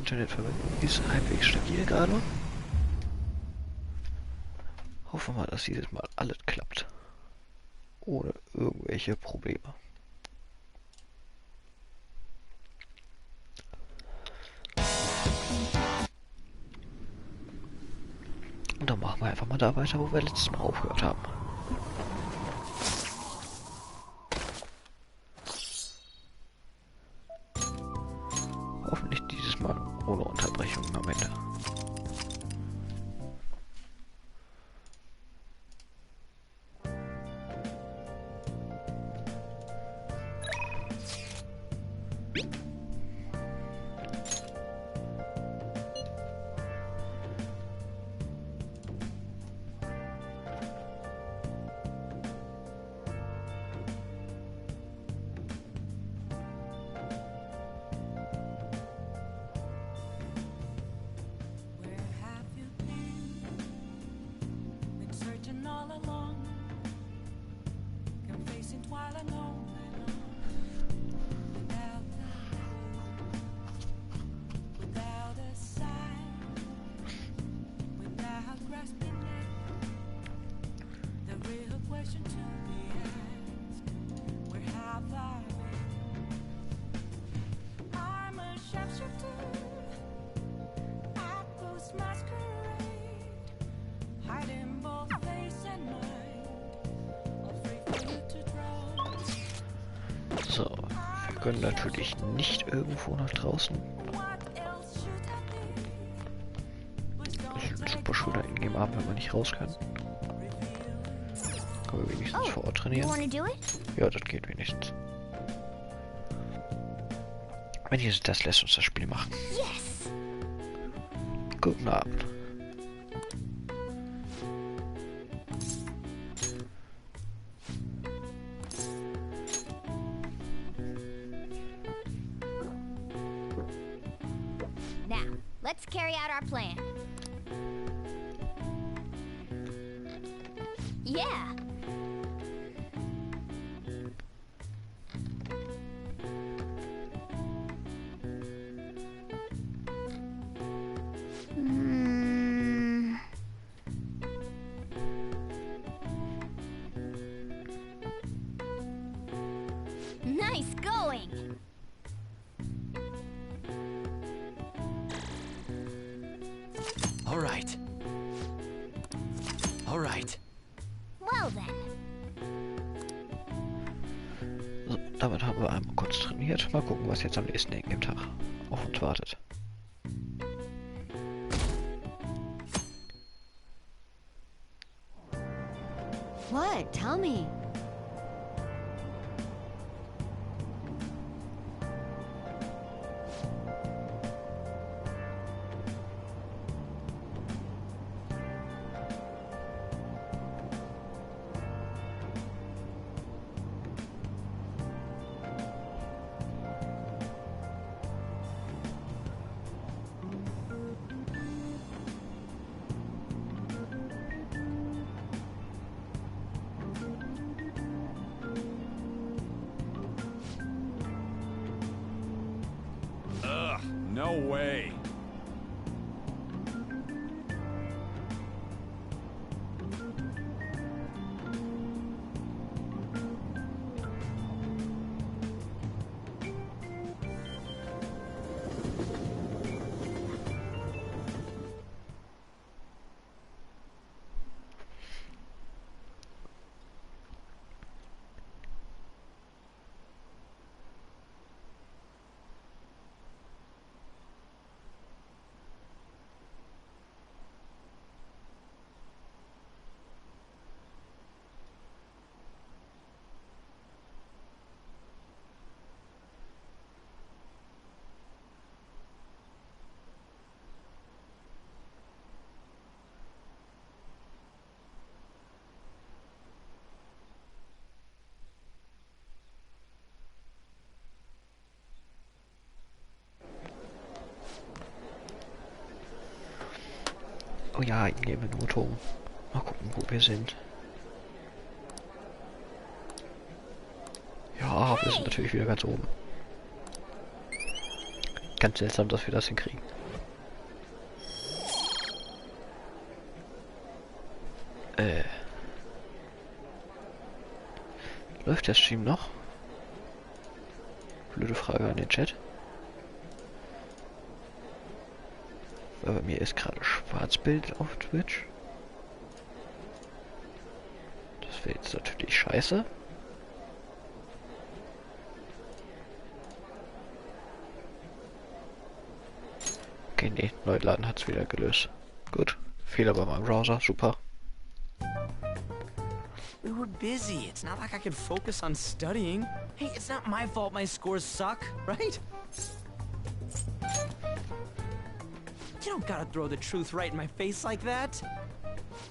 Internetverbindung ist halbwegs stabil gerade. Hoffen wir mal, dass dieses Mal alles klappt. Ohne irgendwelche Probleme. Und dann machen wir einfach mal da weiter, wo wir letztes Mal aufgehört haben. Hoffentlich dieses Mal ohne Unterbrechung am Ende. So, wir können natürlich nicht irgendwo nach draußen. Das ist super schöner Ingame-Abend, wenn man nicht raus kann. Können wir wenigstens vor Ort trainieren? Ja, das geht wenigstens. Wenigstens das lässt uns das Spiel machen. Guten Abend. Now, let's carry out our plan. Yeah. Nice going. All right. All right. Well then. So, damit haben wir einmal kurz trainiert. Mal gucken, was jetzt am nächsten Ingame-Tag auf uns wartet. What? Tell me. Ugh, no way. Oh ja, Ingame-Benotung. Mal gucken, wo wir sind. Ja, wir sind natürlich wieder ganz oben. Ganz seltsam, dass wir das hinkriegen. Läuft der Stream noch? Blöde Frage an den Chat. Weil bei mir ist gerade Schwarzbild auf Twitch. Das wäre jetzt natürlich scheiße. Okay, nee, Neuladen hat es wieder gelöst. Gut. Fehler bei meinem Browser, super. We were busy. It's not like I could focus on studying. Hey, it's not my fault my scores suck, right? You don't gotta throw the truth right in my face like that.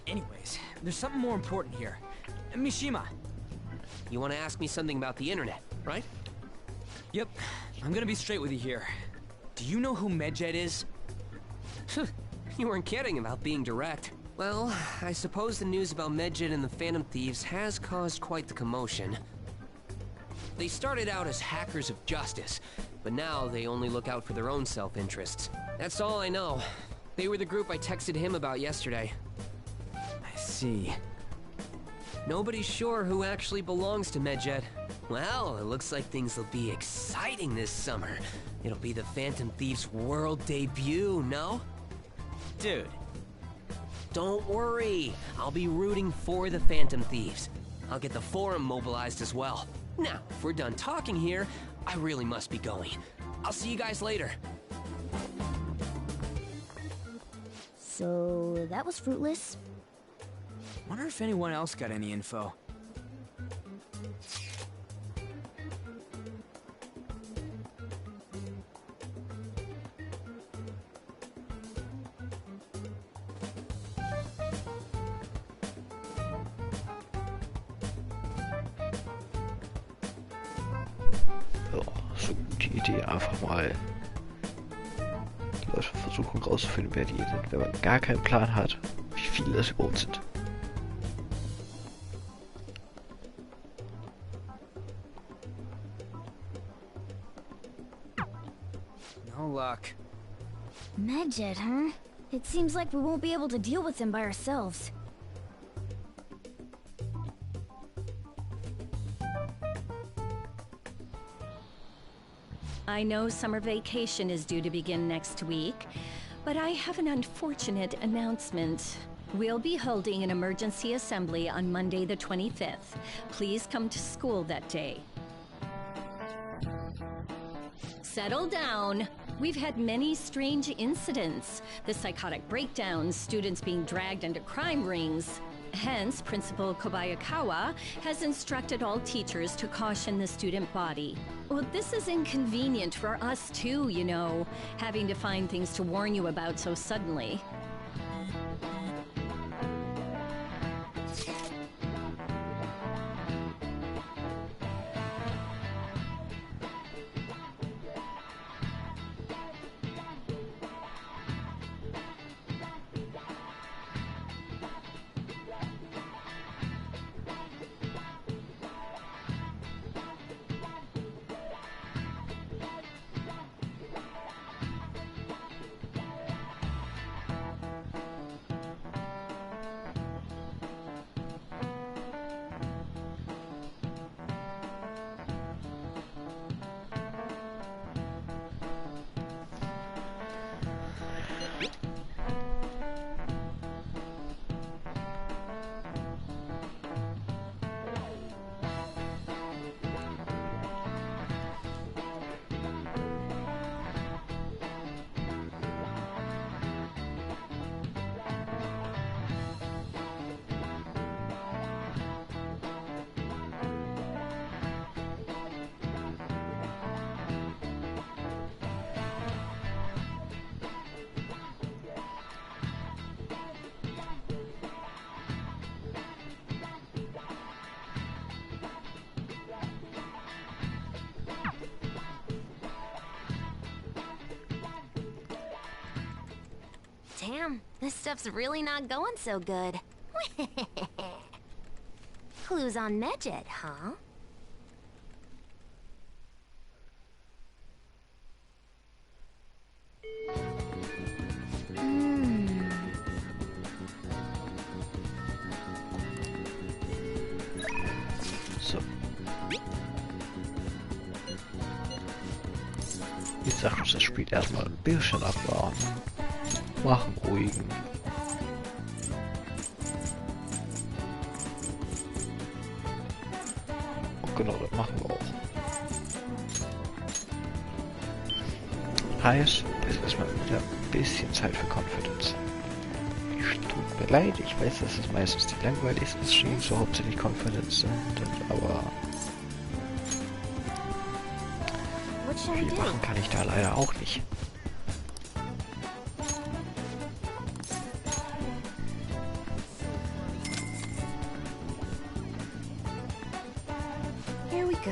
Anyways, there's something more important here. Mishima. You want to ask me something about the internet, right? Yep, I'm gonna be straight with you here. Do you know who Medjed is? You weren't kidding about being direct. Well, I suppose the news about Medjed and the Phantom Thieves has caused quite the commotion. They started out as hackers of justice, but now they only look out for their own self-interests. That's all I know. They were the group I texted him about yesterday. I see. Nobody's sure who actually belongs to Medjed. Well, it looks like things will be exciting this summer. It'll be the Phantom Thieves' world debut, no? Dude. Don't worry, I'll be rooting for the Phantom Thieves. I'll get the forum mobilized as well. Now, if we're done talking here, I really must be going. I'll see you guys later. So, that was fruitless. Wonder if anyone else got any info. So die Idee, einfach mal die Leute versuchen rauszufinden, wer die sind, wenn man gar keinen Plan hat, wie viele das überhaupt sind. No luck. Medjed, huh? It seems like we won't be able to deal with them by ourselves. I know summer vacation is due to begin next week, but I have an unfortunate announcement. We'll be holding an emergency assembly on Monday the 25th. Please come to school that day. Settle down. We've had many strange incidents. The psychotic breakdowns, students being dragged into crime rings. Hence, Principal Kobayakawa has instructed all teachers to caution the student body. Well, this is inconvenient for us too, you know, having to find things to warn you about so suddenly. Damn, this stuff's really not going so good. Clues on Medjed, huh? sagt uns das Spiel erstmal ein bisschen abwarten. Machen ruhigen. Und genau, das machen wir auch. Heißt, es ist mal wieder ein bisschen Zeit für Confidence. Tut mir leid, ich weiß, dass es meistens die langweiligsten Streams so hauptsächlich Confidence sind, aber viel machen kann ich da leider auch nicht. Here we go.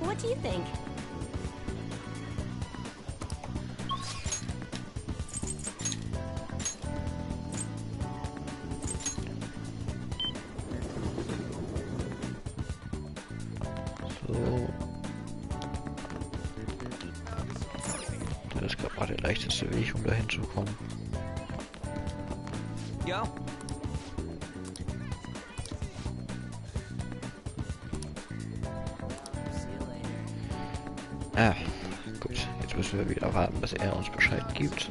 What do you think? So. Das ist gerade mal der leichteste Weg, um da hinzukommen. Go. Ah, gut. Jetzt müssen wir wieder warten, bis er uns Bescheid gibt.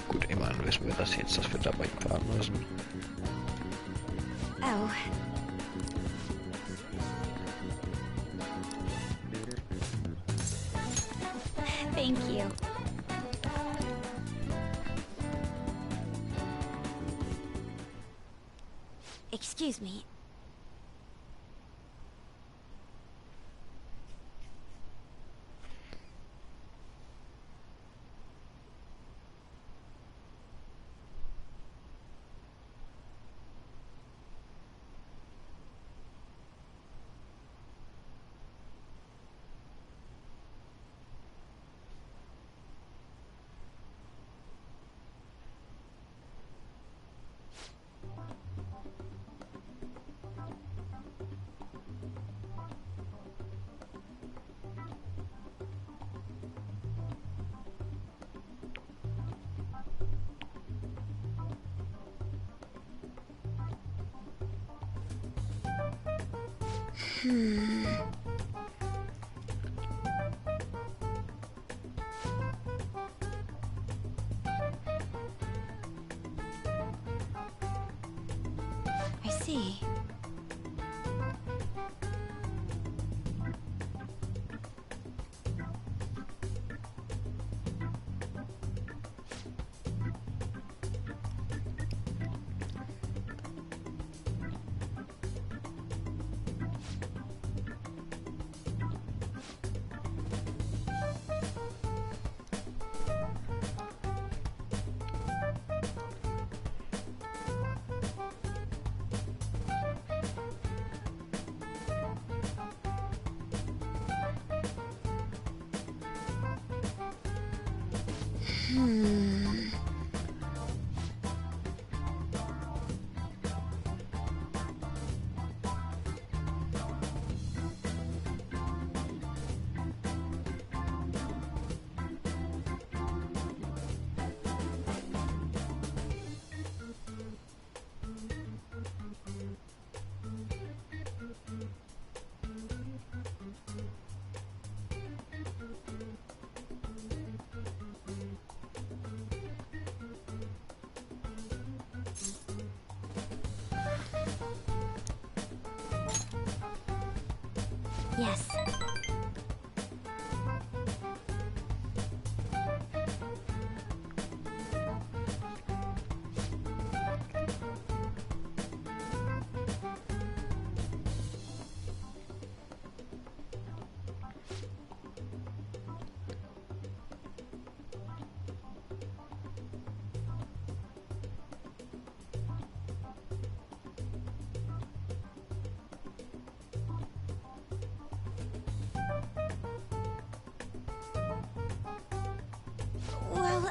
Gut, immerhin wissen wir das jetzt, dass wir dabei fahren müssen. Oh. Thank you. Excuse me. I see. Yes. Well,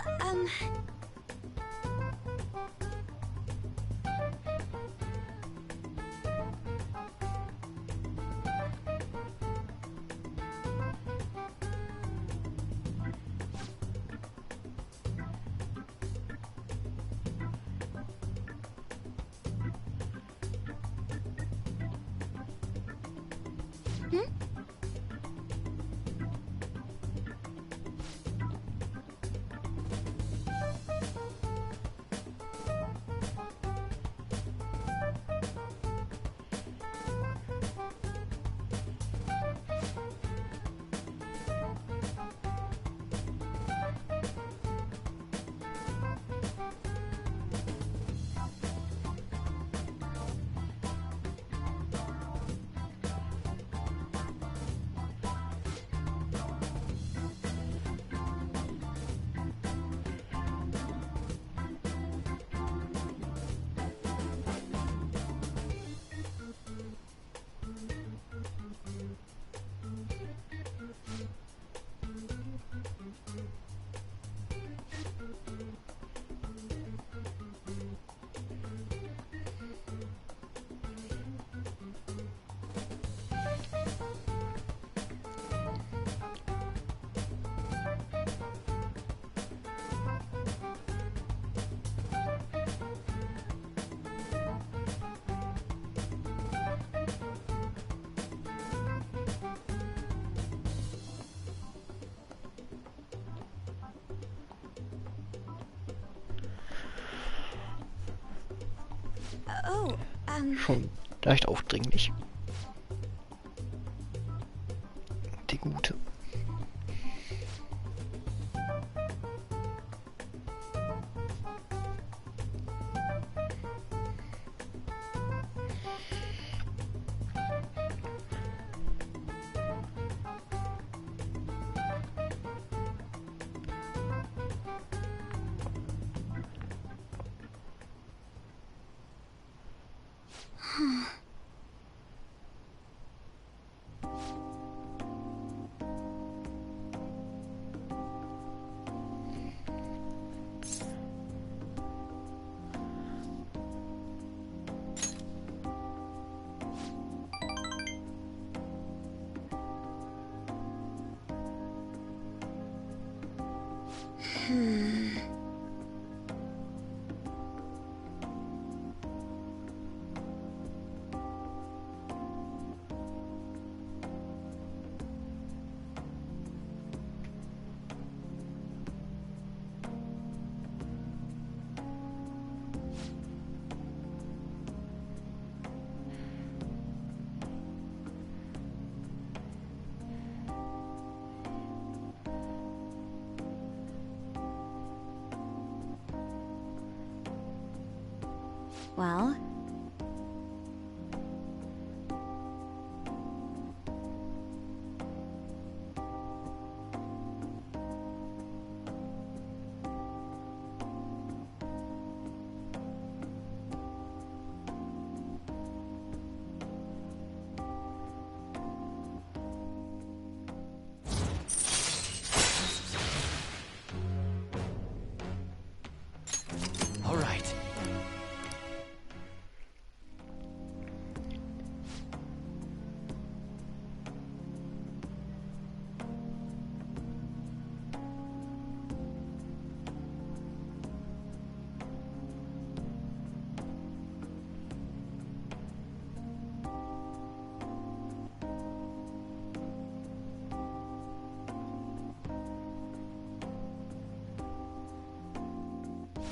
Oh, Schon leicht aufdringlich. Die Gute. well, All right.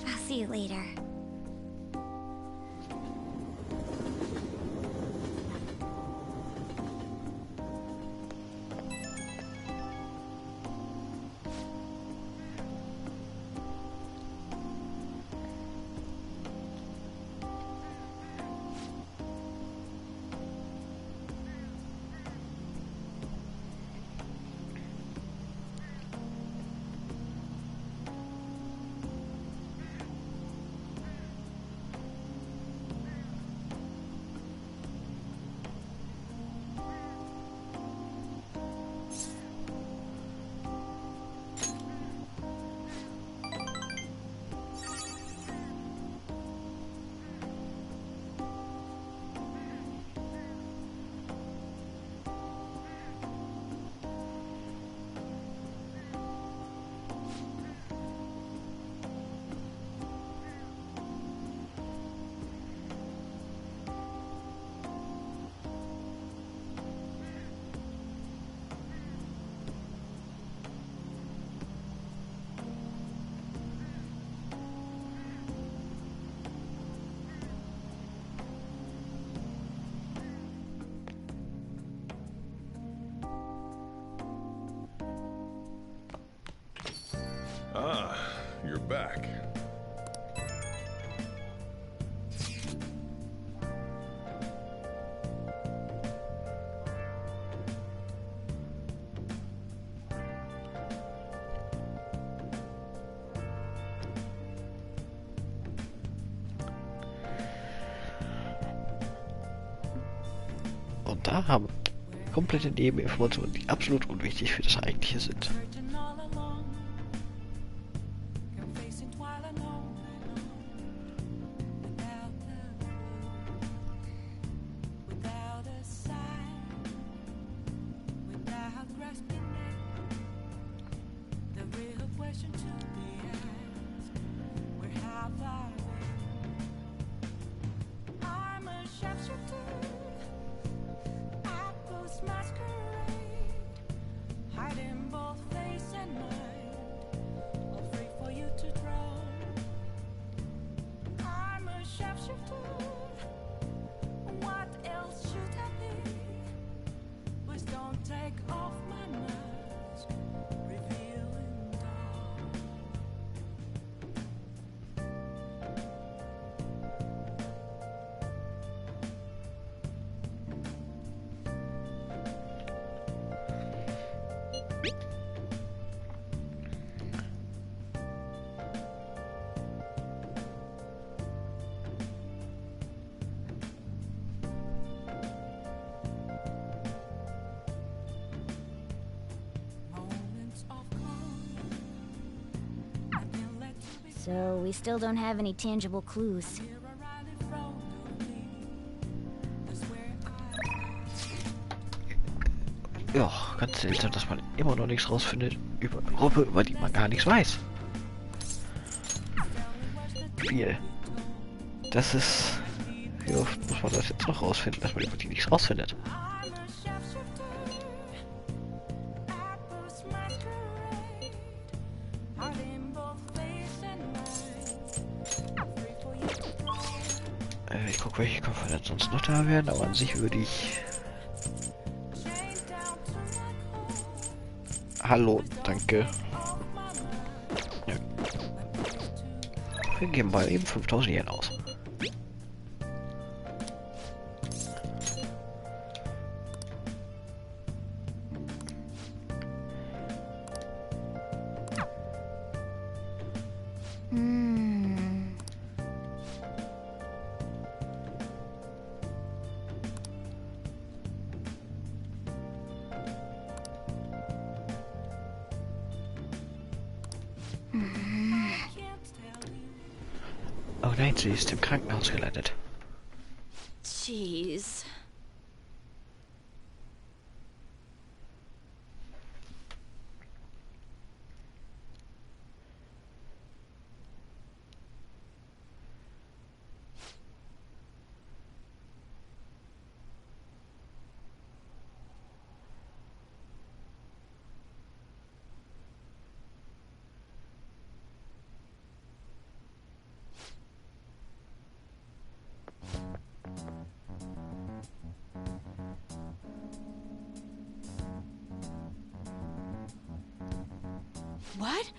I'll see you later. Ah, you're back. Und da haben wir komplette Nebeninformationen, die absolut unwichtig für das Eigentliche sind. So we still don't have any tangible clues. Ja, ganz seltsam, dass man immer noch nichts rausfindet über eine Gruppe, über die man gar nichts weiß. Spiel. Das ist... Wie oft muss man das jetzt noch rausfinden, dass man über die nichts rausfindet? Ich gucke, welche Konferenz sonst noch da wären, aber an sich würde ich... Hallo, danke. Ja. Wir geben mal eben 5000 Yen aus. Oh nein, sie ist im Krankenhaus gelandet. Jeez. What?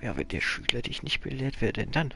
Ja, wenn der Schüler dich nicht belehrt, wer denn dann?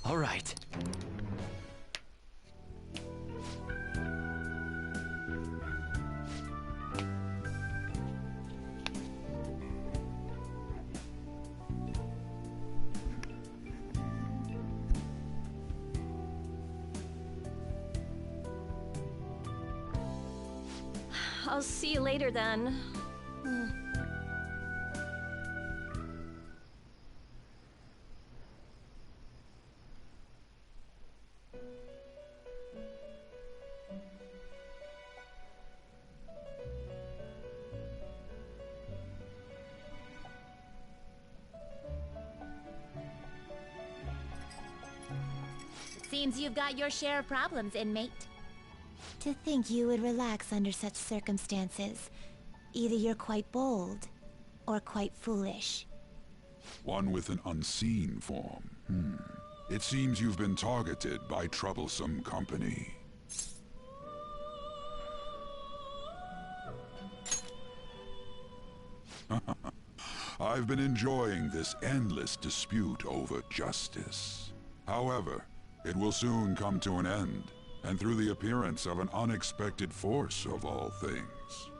All right. I'll see you later then. Seems you've got your share of problems, inmate. To think you would relax under such circumstances. Either you're quite bold, or quite foolish. One with an unseen form. It seems you've been targeted by troublesome company. I've been enjoying this endless dispute over justice. However, it will soon come to an end, and through the appearance of an unexpected force of all things.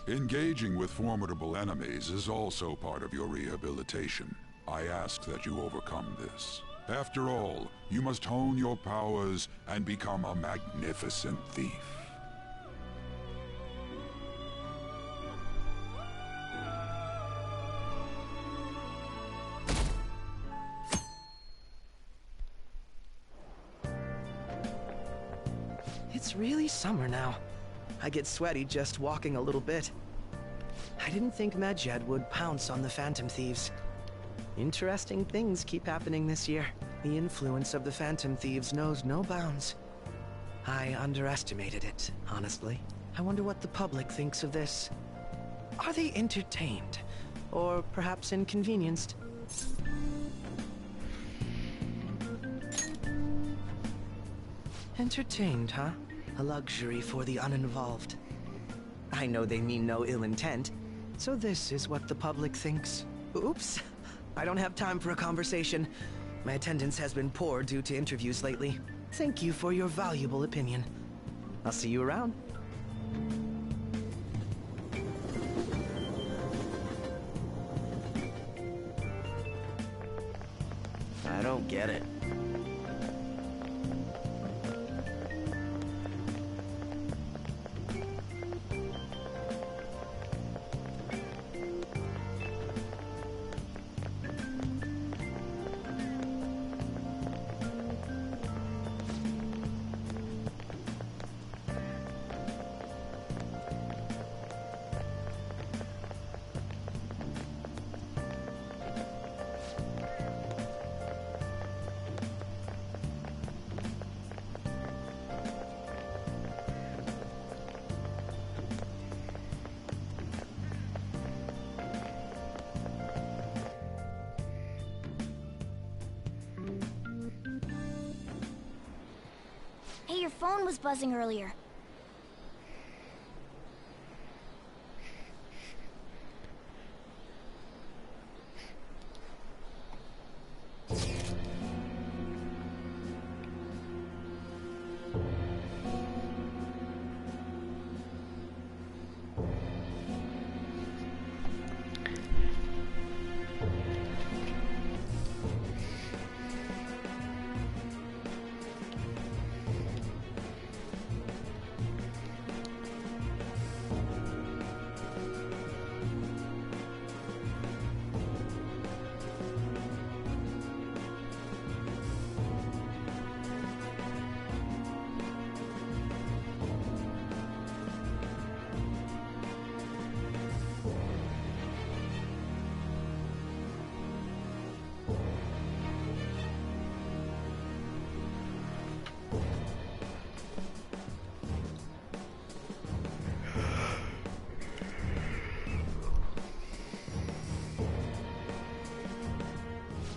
Engaging with formidable enemies is also part of your rehabilitation. I ask that you overcome this. After all, you must hone your powers and become a magnificent thief. It's really summer now. I get sweaty just walking a little bit. I didn't think Medjed would pounce on the Phantom Thieves. Interesting things keep happening this year. The influence of the Phantom Thieves knows no bounds. I underestimated it, honestly. I wonder what the public thinks of this. Are they entertained? Or perhaps inconvenienced? Entertained, huh? A luxury for the uninvolved. I know they mean no ill intent, so this is what the public thinks. Oops, I don't have time for a conversation. My attendance has been poor due to interviews lately. Thank you for your valuable opinion. I'll see you around. I don't get it. phone was buzzing earlier.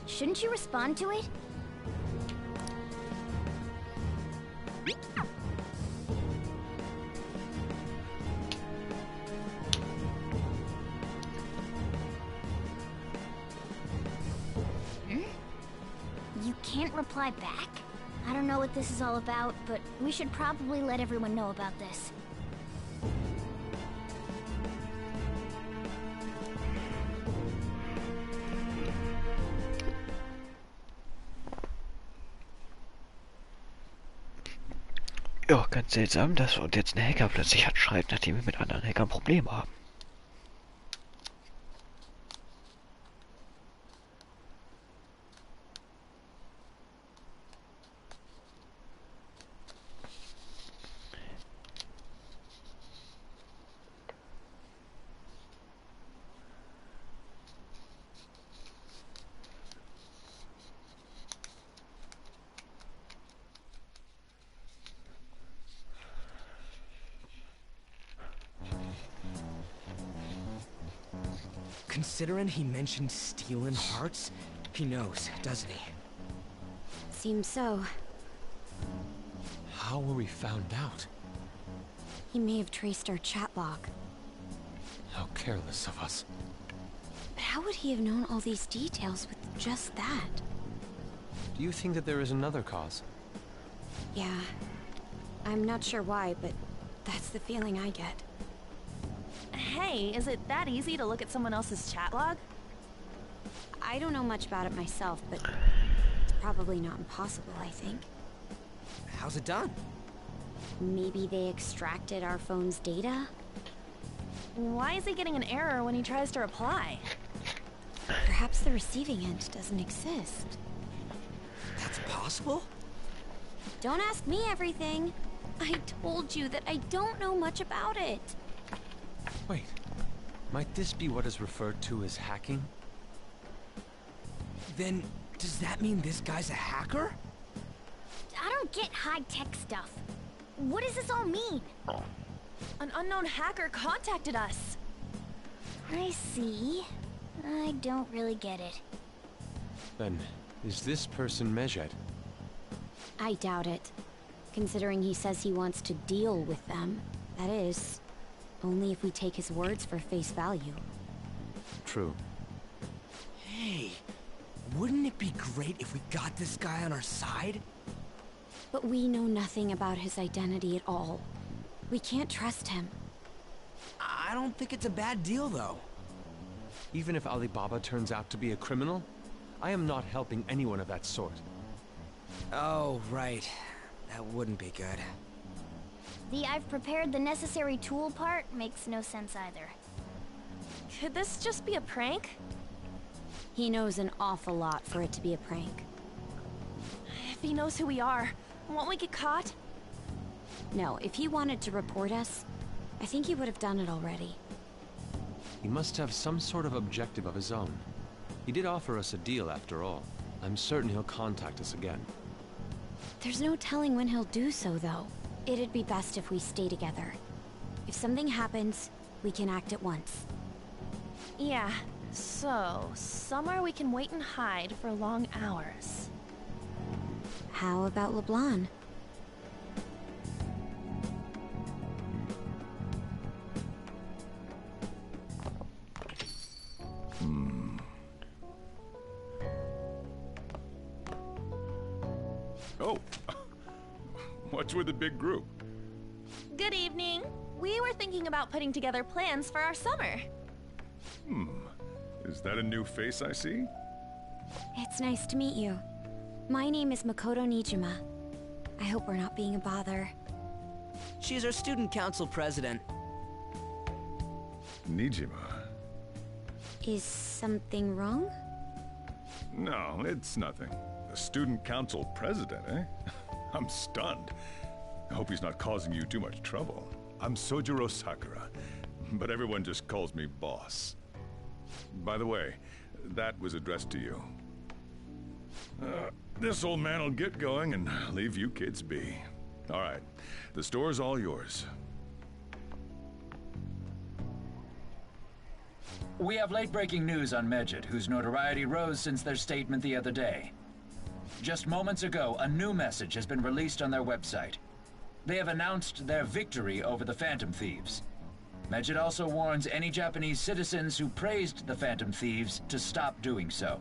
Shouldn't you respond to it? You can't reply back? I don't know what this is all about, but we should probably let everyone know about this. Ja, ganz seltsam, dass uns jetzt ein Hacker plötzlich anschreibt, nachdem wir mit anderen Hackern Probleme haben. Considering he mentioned stealing hearts, he knows, doesn't he? Seems so. How were we found out? He may have traced our chat log. How careless of us. But how would he have known all these details with just that? Do you think that there is another cause? Yeah. I'm not sure why, but that's the feeling I get. Hey, is it that easy to look at someone else's chat log? I don't know much about it myself, but it's probably not impossible, I think. How's it done? Maybe they extracted our phone's data? Why is he getting an error when he tries to reply? Perhaps the receiving end doesn't exist. That's possible? Don't ask me everything. I told you that I don't know much about it. Wait, might this be what is referred to as hacking? Then, does that mean this guy's a hacker? I don't get high-tech stuff. What does this all mean? An unknown hacker contacted us. I see. I don't really get it. Then, is this person Medjed? I doubt it. Considering he says he wants to deal with them. That is, only if we take his words for face value. True. Hey, wouldn't it be great if we got this guy on our side? But we know nothing about his identity at all. We can't trust him. I don't think it's a bad deal, though. Even if Alibaba turns out to be a criminal, I am not helping anyone of that sort. Oh, right. That wouldn't be good. The "I've prepared the necessary tool" part makes no sense either. Could this just be a prank? He knows an awful lot for it to be a prank. If he knows who we are, won't we get caught? No, if he wanted to report us, I think he would have done it already. He must have some sort of objective of his own. He did offer us a deal after all. I'm certain he'll contact us again. There's no telling when he'll do so, though. It'd be best if we stay together. If something happens, we can act at once. Yeah, so somewhere we can wait and hide for long hours. How about LeBlanc? Oh, what's with the big group? Good evening. We were thinking about putting together plans for our summer. Is that a new face I see? It's nice to meet you. My name is Makoto Nijima. I hope we're not being a bother. She's our student council president. Nijima? Is something wrong? No, it's nothing. A student council president, eh? I'm stunned. I hope he's not causing you too much trouble. I'm Sojiro Sakura, but everyone just calls me boss. By the way, that was addressed to you. This old man will get going and leave you kids be. All right, the store's all yours. We have late-breaking news on Medjed, whose notoriety rose since their statement the other day. Just moments ago, a new message has been released on their website. They have announced their victory over the Phantom Thieves. Medjed also warns any Japanese citizens who praised the Phantom Thieves to stop doing so.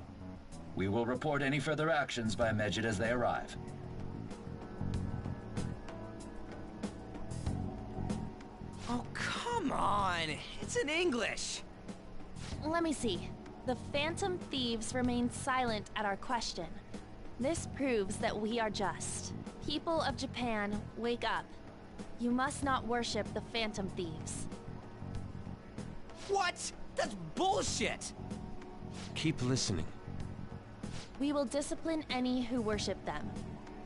We will report any further actions by Medjed as they arrive. Oh, come on! It's in English! Let me see. The Phantom Thieves remain silent at our question. This proves that we are just. People of Japan, wake up. You must not worship the Phantom Thieves. What? That's bullshit! Keep listening. We will discipline any who worship them.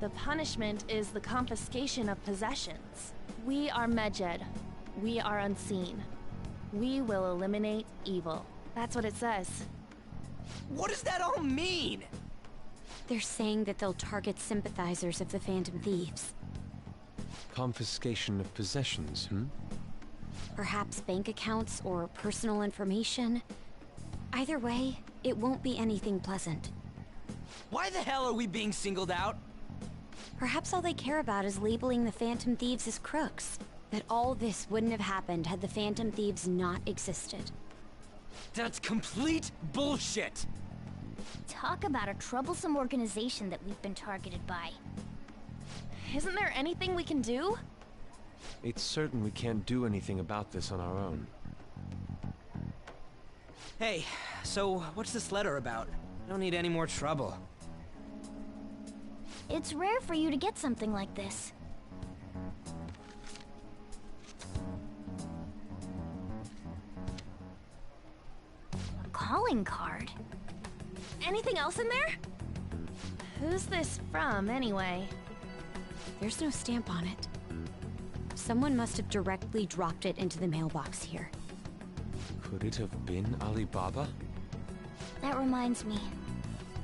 The punishment is the confiscation of possessions. We are Medjed. We are unseen. We will eliminate evil. That's what it says. What does that all mean? They're saying that they'll target sympathizers of the Phantom Thieves. Confiscation of possessions, Perhaps bank accounts or personal information. Either way, it won't be anything pleasant. Why the hell are we being singled out? Perhaps all they care about is labeling the Phantom Thieves as crooks. That all this wouldn't have happened had the Phantom Thieves not existed. That's complete bullshit! Talk about a troublesome organization that we've been targeted by. Isn't there anything we can do? It's certain we can't do anything about this on our own. Hey, so what's this letter about? I don't need any more trouble. It's rare for you to get something like this. A calling card? Anything else in there? Who's this from, anyway? There's no stamp on it. Someone must have directly dropped it into the mailbox here. Could it have been Alibaba? That reminds me.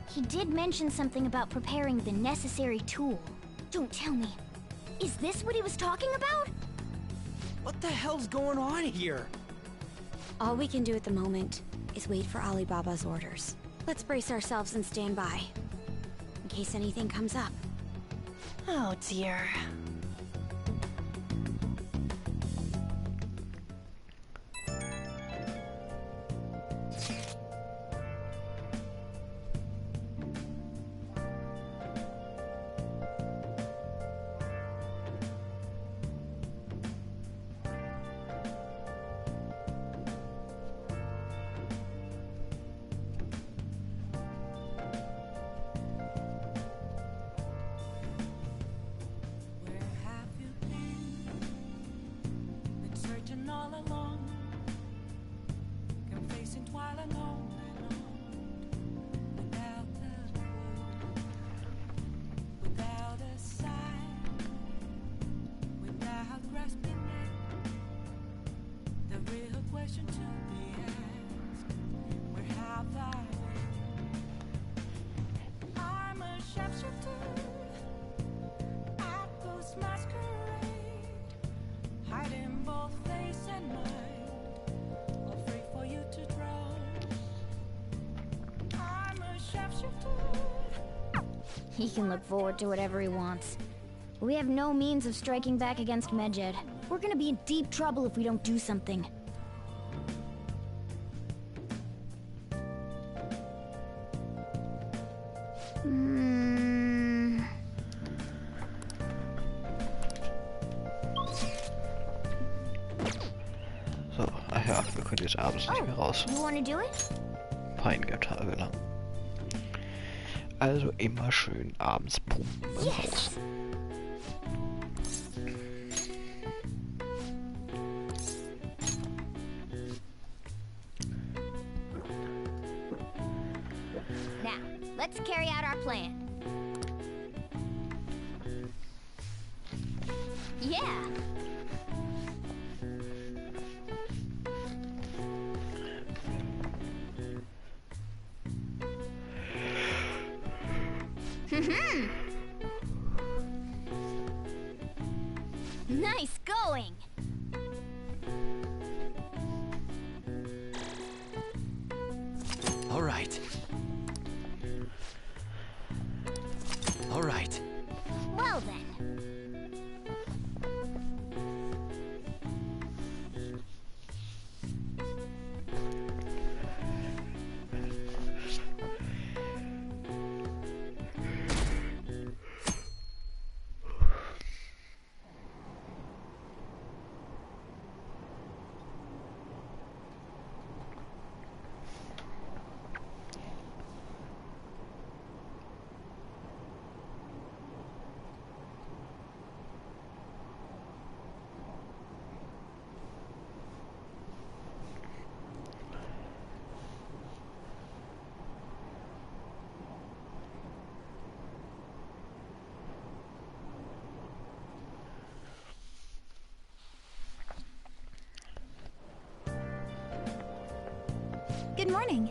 He did mention something about preparing the necessary tool. Don't tell me. Is this what he was talking about? What the hell's going on here? All we can do at the moment is wait for Alibaba's orders. Let's brace ourselves and stand by, in case anything comes up. Oh dear. He can look forward to whatever he wants. We have no means of striking back against Medjed. We're gonna be in deep trouble if we don't do something. und jetzt abends nicht mehr raus. You wanna do it? Einige Tage lang. Also immer schön abends pumpen im Haus. Now, let's carry out our plan. Yeah. Nice going. All right. All right. Well then. Good morning.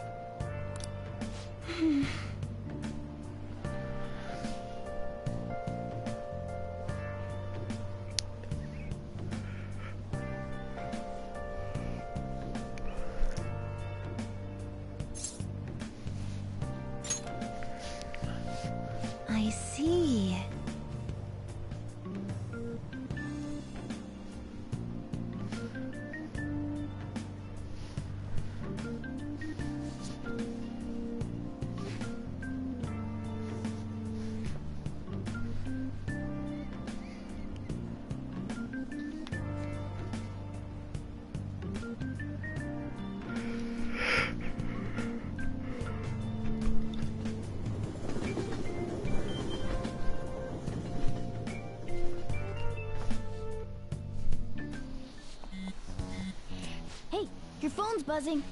I see. Hey, your phone's buzzing.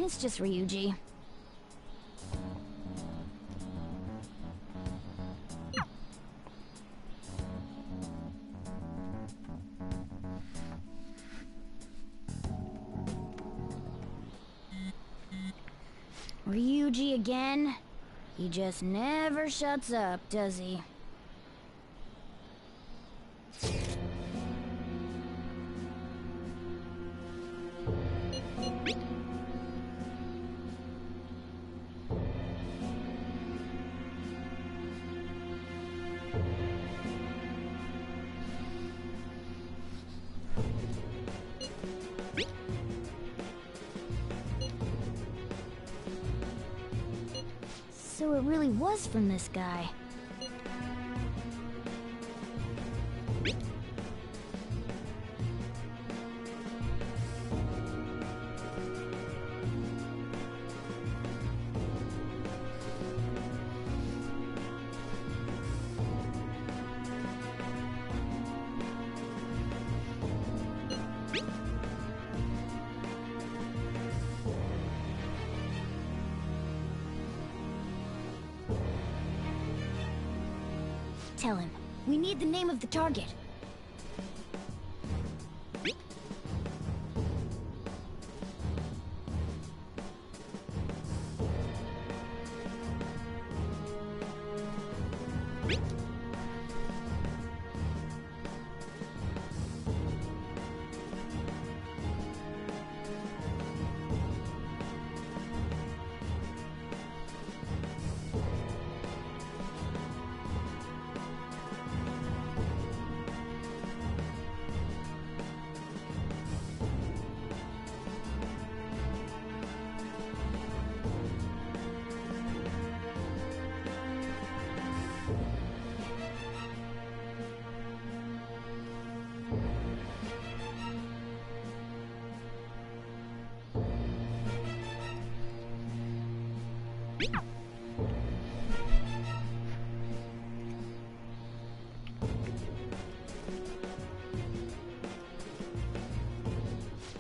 It's just Ryuji. Ryuji again? He just never shuts up, does he? So it really was from this guy. Tell him. We need the name of the target.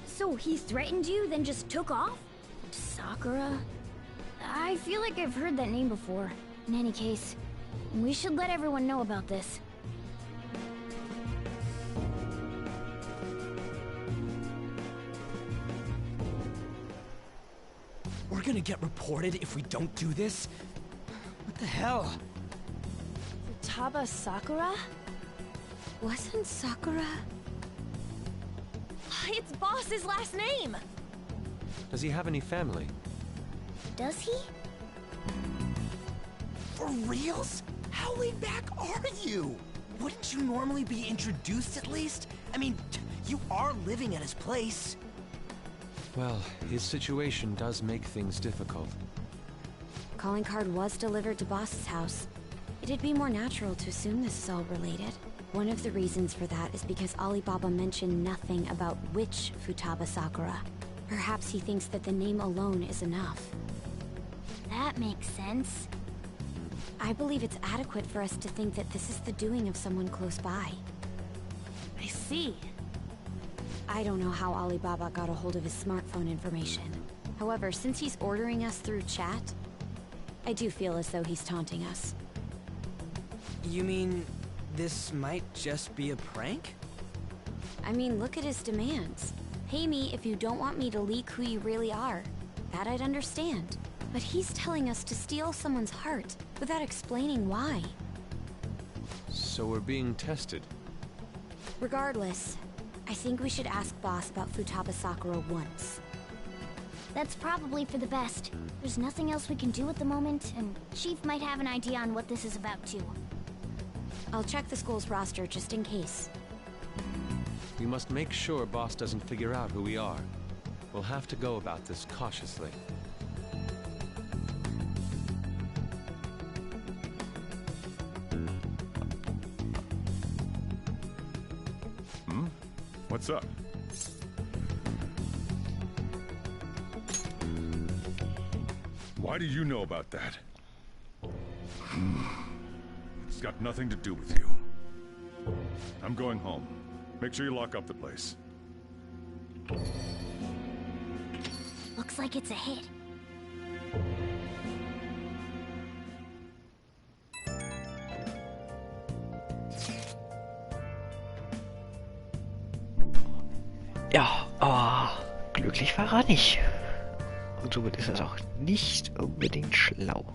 So he threatened you, then just took off? Sakura? I feel like I've heard that name before. In any case, we should let everyone know about this. We're gonna get reported if we don't do this? What the hell? Futaba Sakura? Wasn't Sakura? It's Boss's last name! Does he have any family? Does he? For reals? How laid back are you? Wouldn't you normally be introduced at least? I mean, you are living at his place. Well, his situation does make things difficult. Calling card was delivered to Boss's house. It'd be more natural to assume this is all related. One of the reasons for that is because Alibaba mentioned nothing about which Futaba Sakura. Perhaps he thinks that the name alone is enough. That makes sense. I believe it's adequate for us to think that this is the doing of someone close by. I see. I don't know how Alibaba got a hold of his smartphone information. However, since he's ordering us through chat, I do feel as though he's taunting us. You mean this might just be a prank? I mean, look at his demands. Pay me if you don't want me to leak who you really are. That I'd understand. But he's telling us to steal someone's heart without explaining why. So we're being tested. Regardless, I think we should ask Boss about Futaba Sakura once. That's probably for the best. There's nothing else we can do at the moment, and Chief might have an idea on what this is about too. I'll check the school's roster just in case. We must make sure Boss doesn't figure out who we are. We'll have to go about this cautiously. What's up? Why do you know about that? It's got nothing to do with you. I'm going home. Make sure you lock up the place. Looks like it's a hit. Ja, aber glücklich war er nicht. Und somit ist er auch nicht unbedingt schlau.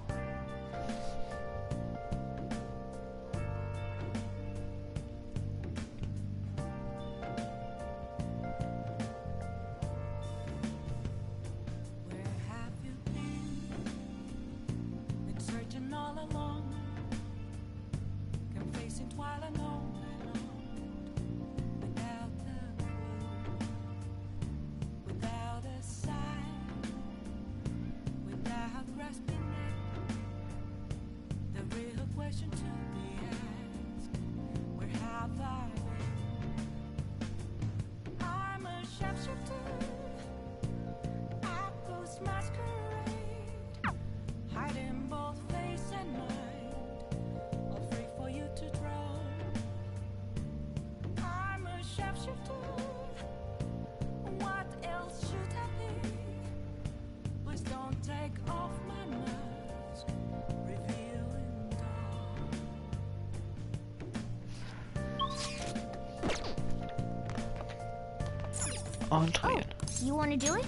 Und trainieren. You wanna do it?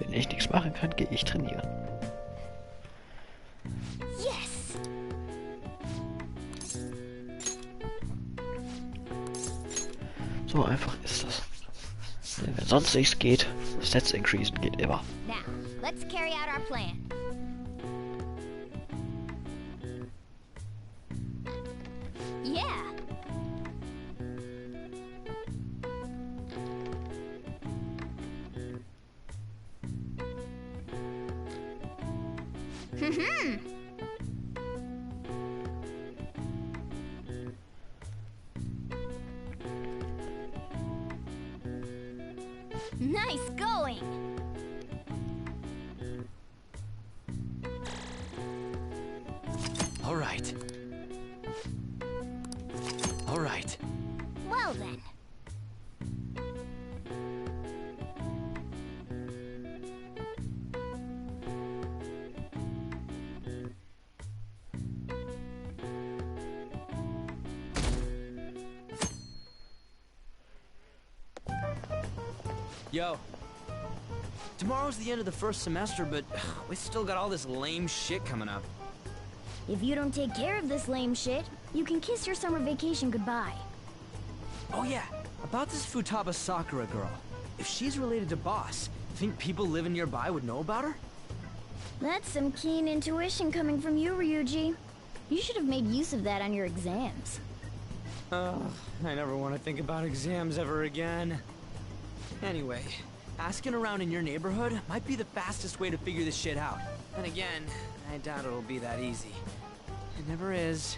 Wenn ich nichts machen kann, gehe ich trainieren. Yes! So einfach ist das. Wenn sonst nichts geht, Stats increasen geht immer. Now, let's carry out our plan. Yeah! Nice going! Yo. Tomorrow's the end of the first semester, but we still got all this lame shit coming up. If you don't take care of this lame shit, you can kiss your summer vacation goodbye. Oh yeah, about this Futaba Sakura girl. If she's related to Boss, think people living nearby would know about her? That's some keen intuition coming from you, Ryuji. You should have made use of that on your exams. I never want to think about exams ever again. Anyway, asking around in your neighborhood might be the fastest way to figure this shit out. And again, I doubt it'll be that easy. It never is.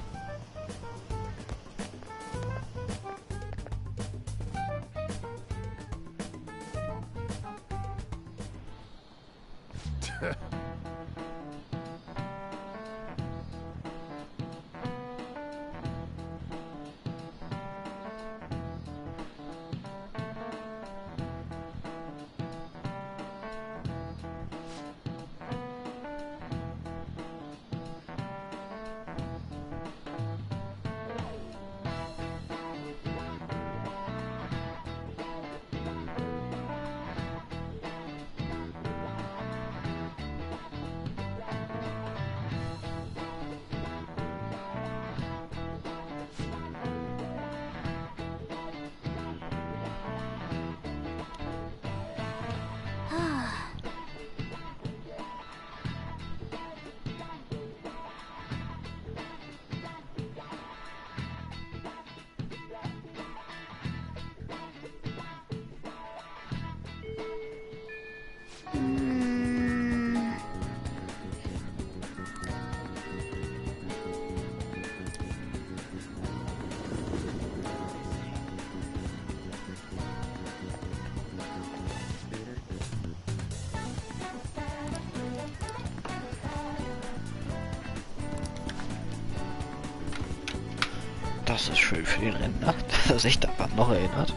Das ist schön für den Rentner, dass er sich daran noch erinnert.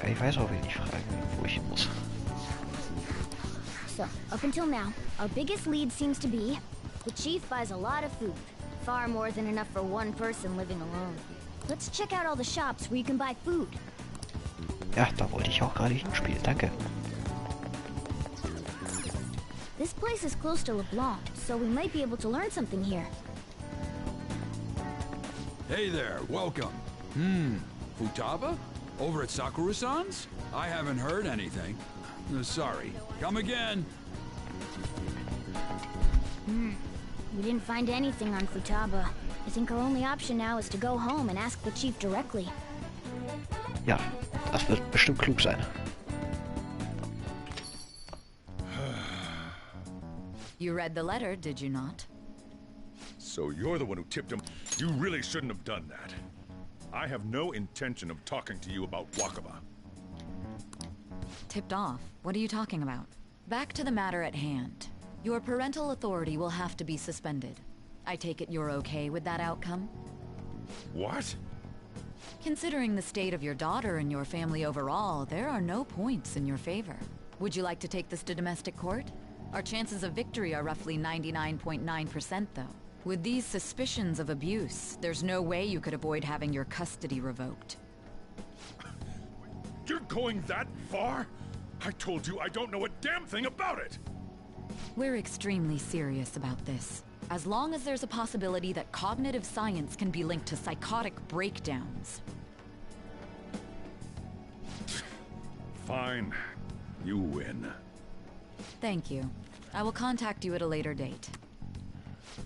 Ja, ich weiß auch, wen ich fragen will, wo ich hin muss. So, up until now, our biggest lead seems to be the chief buys a lot of food. Far more than enough for one person living alone. Let's check out all the shops where you can buy food. Ja, da wollte ich auch gerade hinspielen, danke. This place is close to LeBlanc, so we might be able to learn something here. Hey there, welcome. Futaba? Over at Sakura-san's? I haven't heard anything. Sorry. Come again. We didn't find anything on Futaba. I think our only option now is to go home and ask the chief directly. Ja, das wird bestimmt klug sein. You read the letter, did you not? So you're the one who tipped him. You really shouldn't have done that. I have no intention of talking to you about Wakaba. Tipped off? What are you talking about? Back to the matter at hand. Your parental authority will have to be suspended. I take it you're okay with that outcome? What? Considering the state of your daughter and your family overall, there are no points in your favor. Would you like to take this to domestic court? Our chances of victory are roughly 99.9%, though. With these suspicions of abuse, there's no way you could avoid having your custody revoked. You're going that far? I told you I don't know a damn thing about it! We're extremely serious about this. As long as there's a possibility that cognitive science can be linked to psychotic breakdowns. Fine. You win. Thank you. I will contact you at a later date.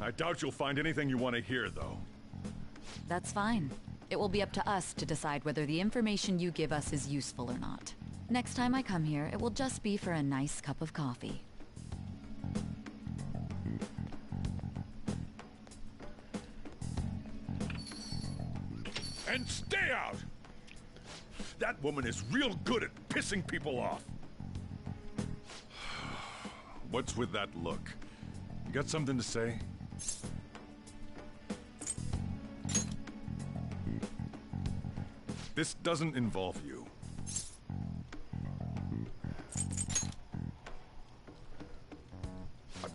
I doubt you'll find anything you want to hear, though. That's fine. It will be up to us to decide whether the information you give us is useful or not. Next time I come here, it will just be for a nice cup of coffee. And stay out! That woman is real good at pissing people off. What's with that look? You got something to say? This doesn't involve you.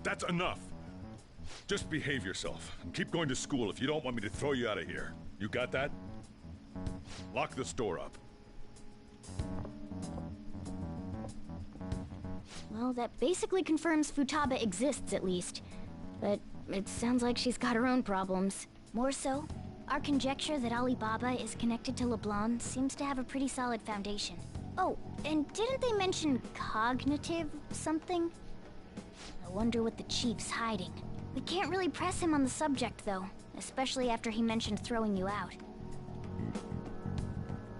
That's enough. Just behave yourself and keep going to school if you don't want me to throw you out of here. You got that? Lock the store up. Well, that basically confirms Futaba exists, at least. But it sounds like she's got her own problems. More so, our conjecture that Alibaba is connected to LeBlanc seems to have a pretty solid foundation. Oh, and didn't they mention cognitive something? I wonder what the chief's hiding. We can't really press him on the subject, though, especially after he mentioned throwing you out.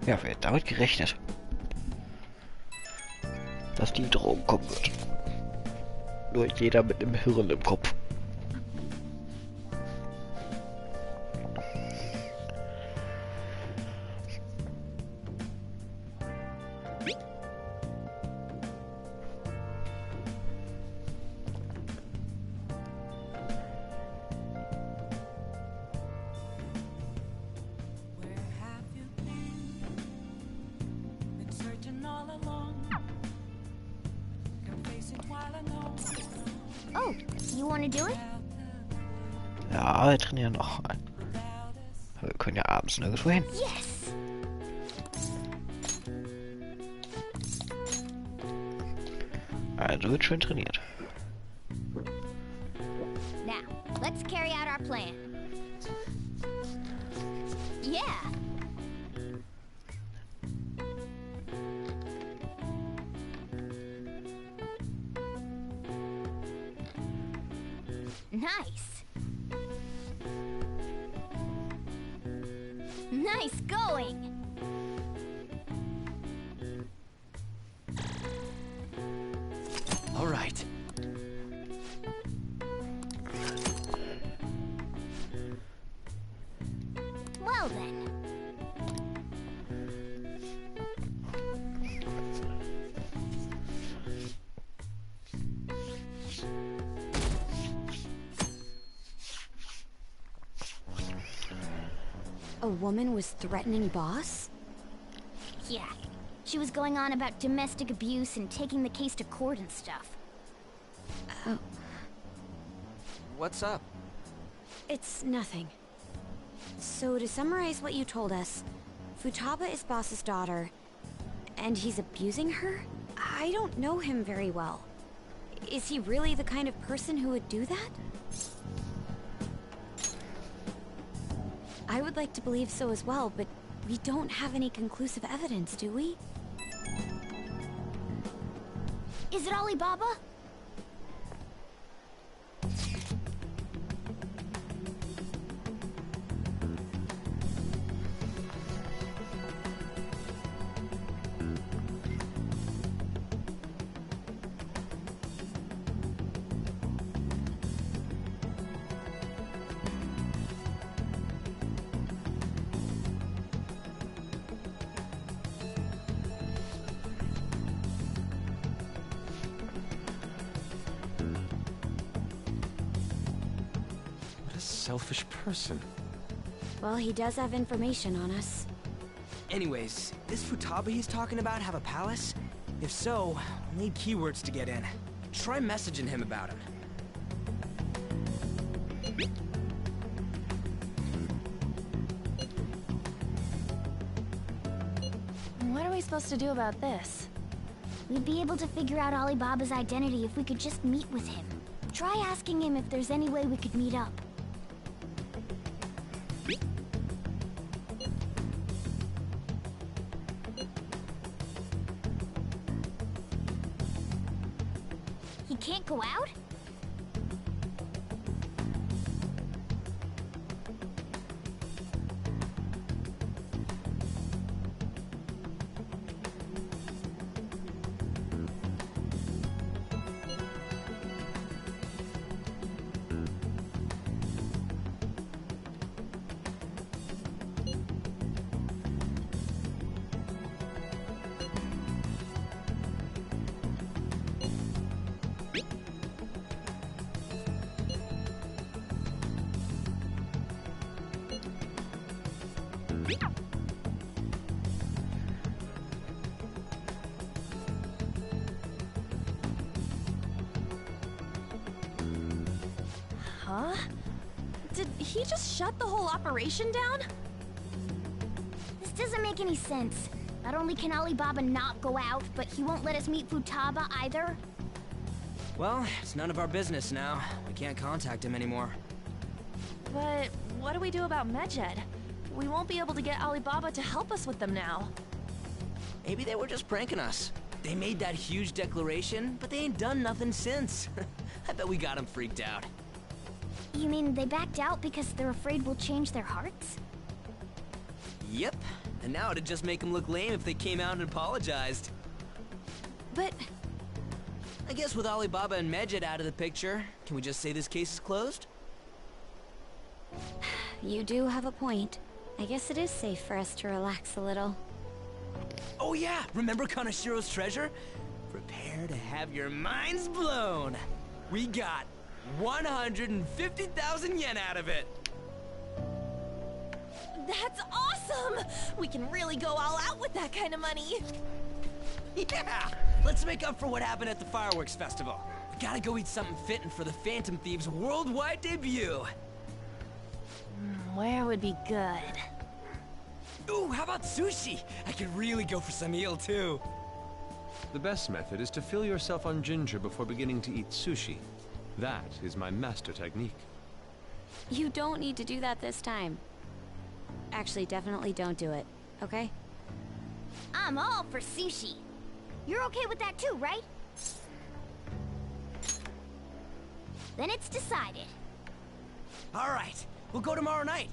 Ja, wer hat damit gerechnet? Dass die Drohung kommen wird. Nur jeder mit einem Hirn im Kopf. Oh, you want to do it? Ja, wir trainieren noch mal. Wir können ja abends nirgendwo hin. Yes! Also wird schön trainiert. Now, let's carry out our plan. Yeah! Nice! Nice going! All right. Well then. A woman was threatening Boss? Yeah. She was going on about domestic abuse and taking the case to court and stuff. Oh. What's up? It's nothing. So to summarize what you told us, Futaba is Boss's daughter, and he's abusing her? I don't know him very well. Is he really the kind of person who would do that? I would like to believe so as well, but we don't have any conclusive evidence, do we? Is it Alibaba? Selfish person. Well, he does have information on us. Anyways, does Futaba he's talking about have a palace? If so, we'll need keywords to get in. Try messaging him about him. What are we supposed to do about this? We'd be able to figure out Alibaba's identity if we could just meet with him. Try asking him if there's any way we could meet up. He can't go out? Huh? Did he just shut the whole operation down? This doesn't make any sense. Not only can Alibaba not go out, but he won't let us meet Futaba either. Well, it's none of our business now. We can't contact him anymore. But what do we do about Medjed? We won't be able to get Alibaba to help us with them now. Maybe they were just pranking us. They made that huge declaration, but they ain't done nothing since. I bet we got them freaked out. You mean they backed out because they're afraid we'll change their hearts? Yep. And now it'd just make them look lame if they came out and apologized. But I guess with Alibaba and Medjed out of the picture, can we just say this case is closed? You do have a point. I guess it is safe for us to relax a little. Oh yeah, remember Kanashiro's treasure? Prepare to have your minds blown. We got 150,000 yen out of it. that's awesome! We can really go all out with that kind of money. Yeah! Let's make up for what happened at the fireworks festival. We gotta go eat something fitting for the Phantom Thieves' worldwide debut. Where would be good? Ooh, how about sushi? I could really go for some eel, too. The best method is to fill yourself on ginger before beginning to eat sushi. That is my master technique. You don't need to do that this time. Actually, definitely don't do it, okay? I'm all for sushi. You're okay with that too, right? Then it's decided. All right, we'll go tomorrow night.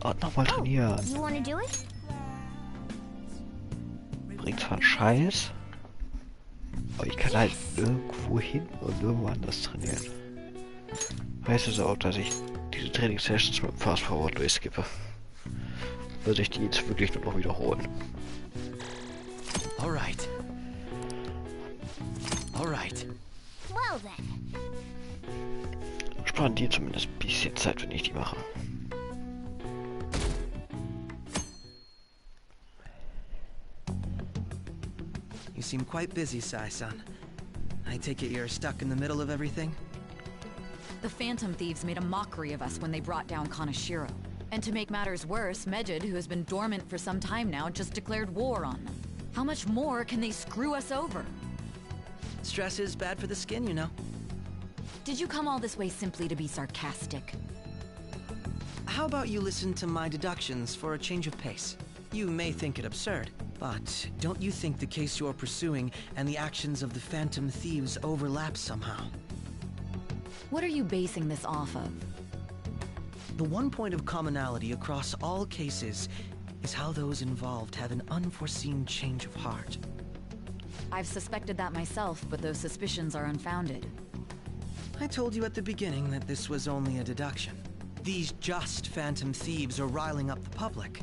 Und nochmal trainieren. You wanna do it? Bringt zwar einen Scheiß, aber ich kann halt irgendwo hin und irgendwo anders trainieren. Heißt es auch, dass ich diese Trainingssessions mit dem Fast Forward durchskippe. Würde ich die jetzt wirklich nur noch wiederholen. Alright. Alright. Well then. Sparen die zumindest ein bisschen Zeit, wenn ich die mache. You seem quite busy, Sai-san. I take it you're stuck in the middle of everything? The Phantom Thieves made a mockery of us when they brought down Kanashiro. And to make matters worse, Medjed, who has been dormant for some time now, just declared war on them. How much more can they screw us over? Stress is bad for the skin, you know. Did you come all this way simply to be sarcastic? How about you listen to my deductions for a change of pace? You may think it absurd, but don't you think the case you're pursuing and the actions of the Phantom Thieves overlap somehow? What are you basing this off of? The one point of commonality across all cases is how those involved have an unforeseen change of heart. I've suspected that myself, but those suspicions are unfounded. I told you at the beginning that this was only a deduction. These just phantom thieves are riling up the public.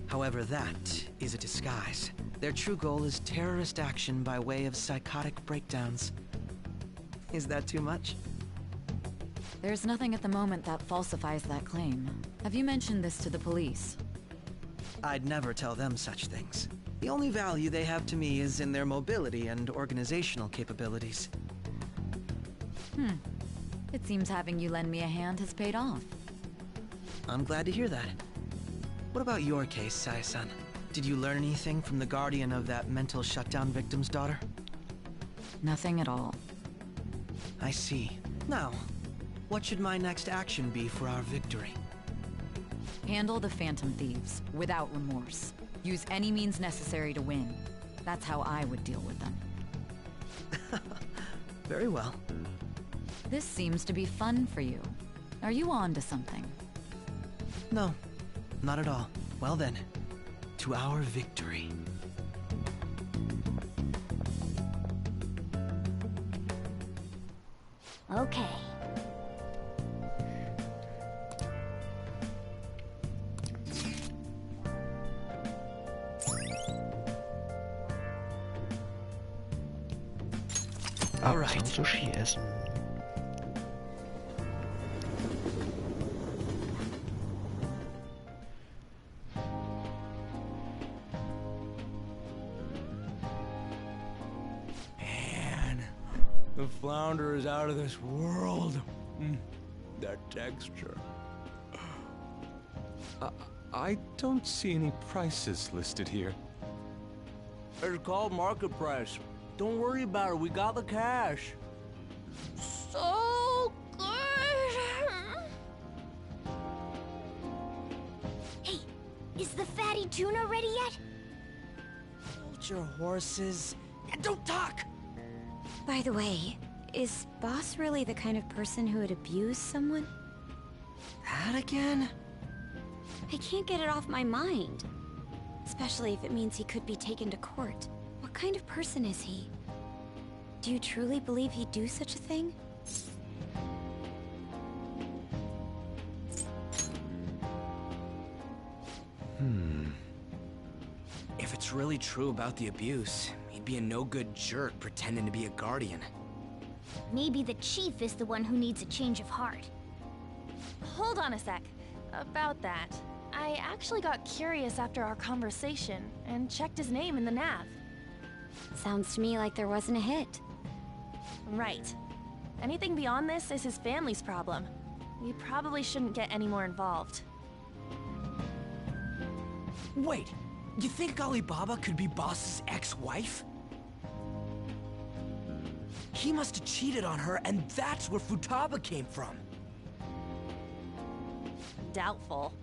However, that is a disguise. Their true goal is terrorist action by way of psychotic breakdowns. Is that too much? There's nothing at the moment that falsifies that claim. Have you mentioned this to the police? I'd never tell them such things. The only value they have to me is in their mobility and organizational capabilities. It seems having you lend me a hand has paid off. I'm glad to hear that. What about your case, Sai-san? Did you learn anything from the guardian of that mental shutdown victim's daughter? Nothing at all. I see. Now, what should my next action be for our victory? Handle the Phantom Thieves, without remorse. Use any means necessary to win. That's how I would deal with them. Very well. This seems to be fun for you. Are you on to something? No, not at all. Well then, to our victory. Okay. Ah, wir sollen Sushi essen. Man, the flounder is out of this world. That texture. I don't see any prices listed here. It's called market price. Don't worry about it, we got the cash. So good! Hey, is the fatty tuna ready yet? Hold your horses and don't talk! By the way, is Boss really the kind of person who would abuse someone? That again? I can't get it off my mind. Especially if it means he could be taken to court. What kind of person is he? Do you truly believe he'd do such a thing? If it's really true about the abuse, he'd be a no-good jerk pretending to be a guardian. Maybe the chief is the one who needs a change of heart. Hold on a sec. About that, I actually got curious after our conversation and checked his name in the nav. Sounds to me like there wasn't a hit. Right. Anything beyond this is his family's problem. We probably shouldn't get any more involved. Wait, you think Alibaba could be Boss's ex-wife? He must have cheated on her, and that's where Futaba came from. Doubtful.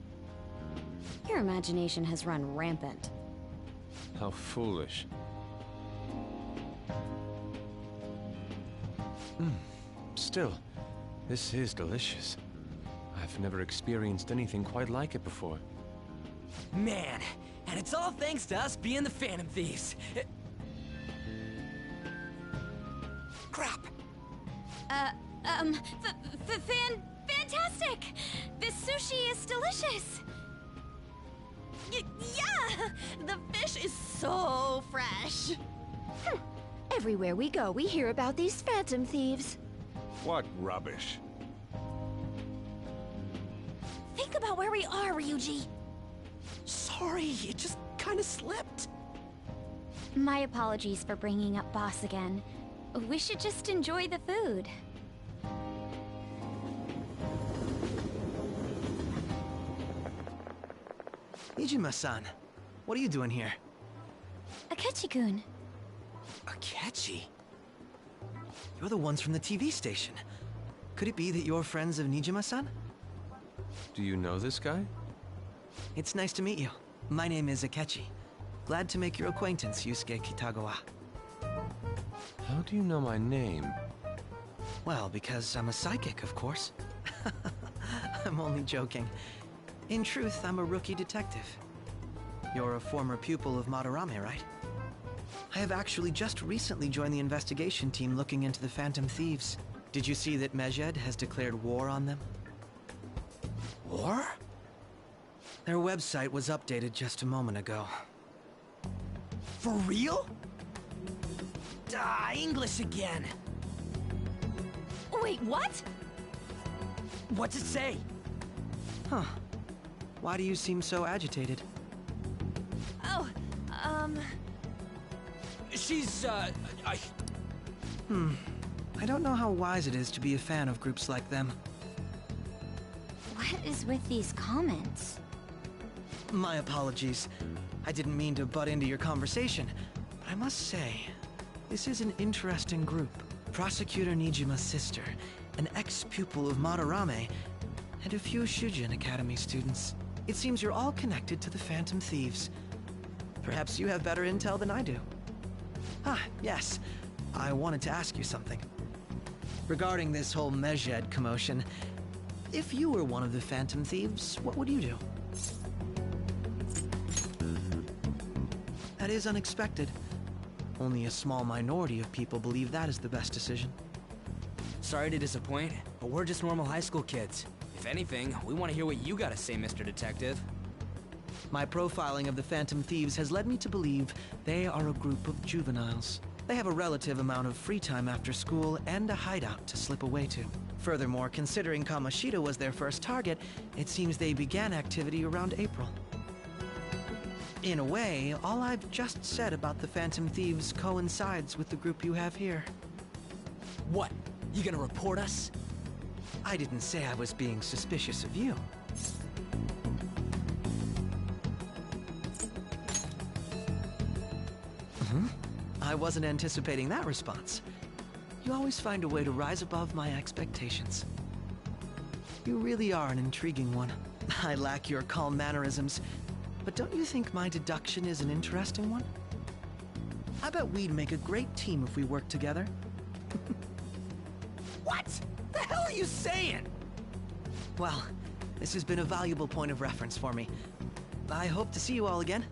Your imagination has run rampant. How foolish. Still, this is delicious. I've never experienced anything quite like it before. Man, and it's all thanks to us being the Phantom Thieves. Crap. Fantastic! This sushi is delicious! Yeah! The fish is so fresh! Everywhere we go, we hear about these Phantom Thieves. What rubbish. Think about where we are, Ryuji! Sorry, it just kind of slipped. My apologies for bringing up Boss again. We should just enjoy the food. Nijima-san, what are you doing here? Akechi-kun. Akechi? You're the ones from the TV station. Could it be that you're friends of Nijima-san? Do you know this guy? It's nice to meet you. My name is Akechi. Glad to make your acquaintance, Yusuke Kitagawa. How do you know my name? Well, because I'm a psychic, of course. I'm only joking. In truth, I'm a rookie detective. You're a former pupil of Madarame, right? I have actually just recently joined the investigation team looking into the Phantom Thieves. Did you see that Medjed has declared war on them? War? Their website was updated just a moment ago. For real? English again. Wait, what? What's it say? Huh. Why do you seem so agitated? Oh, She's, I don't know how wise it is to be a fan of groups like them. What is with these comments? My apologies. I didn't mean to butt into your conversation, but I must say, this is an interesting group. Prosecutor Nijima's sister, an ex-pupil of Madarame, and a few Shujin Academy students. It seems you're all connected to the Phantom Thieves. Perhaps you have better intel than I do. Ah, yes. I wanted to ask you something. Regarding this whole Medjed commotion, if you were one of the Phantom Thieves, what would you do? That is unexpected. Only a small minority of people believe that is the best decision. Sorry to disappoint, but we're just normal high school kids. If anything, we want to hear what you gotta say, Mr. Detective. My profiling of the Phantom Thieves has led me to believe they are a group of juveniles. They have a relative amount of free time after school and a hideout to slip away to. Furthermore, considering Kamoshida was their first target, it seems they began activity around April. In a way, all I've just said about the Phantom Thieves coincides with the group you have here. What? You gonna report us? I didn't say I was being suspicious of you. I wasn't anticipating that response. You always find a way to rise above my expectations. You really are an intriguing one. I lack your calm mannerisms, but don't you think my deduction is an interesting one? I bet we'd make a great team if we worked together. What the hell are you saying? Well, this has been a valuable point of reference for me. I hope to see you all again.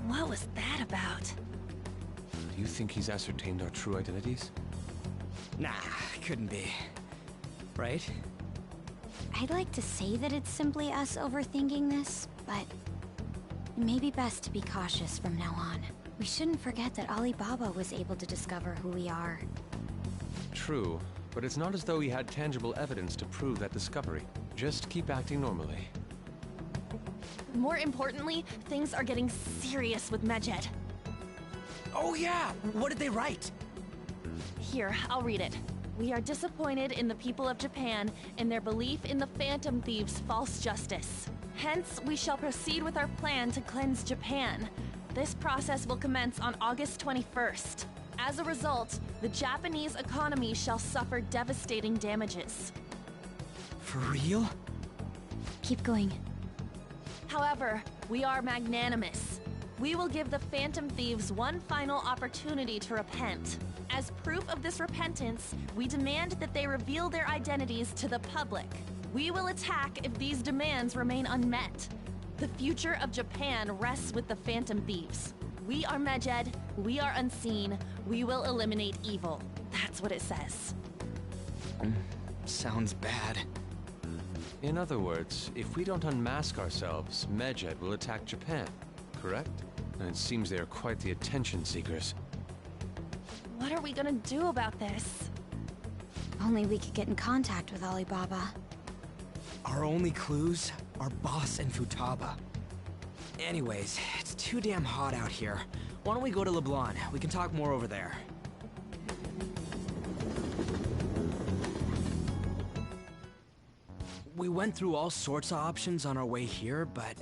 What was that about? Do you think he's ascertained our true identities? Nah, couldn't be. Right? I'd like to say that it's simply us overthinking this, but it may be best to be cautious from now on. We shouldn't forget that Alibaba was able to discover who we are. True, but it's not as though he had tangible evidence to prove that discovery. Just keep acting normally. More importantly, things are getting serious with Medjed. Oh yeah! What did they write? Here, I'll read it. We are disappointed in the people of Japan in their belief in the Phantom Thieves' false justice. Hence, we shall proceed with our plan to cleanse Japan. This process will commence on August 21st. As a result, the Japanese economy shall suffer devastating damages. For real? Keep going. However, we are magnanimous. We will give the Phantom Thieves one final opportunity to repent. As proof of this repentance, we demand that they reveal their identities to the public. We will attack if these demands remain unmet. The future of Japan rests with the Phantom Thieves. We are Medjed, we are unseen, we will eliminate evil. That's what it says. Sounds bad. In other words, if we don't unmask ourselves, Medjed will attack Japan, correct? And it seems they are quite the attention seekers. What are we gonna do about this? Only we could get in contact with Alibaba. Our only clues are Boss and Futaba. Anyways, it's too damn hot out here. Why don't we go to LeBlanc? We can talk more over there. We went through all sorts of options on our way here, but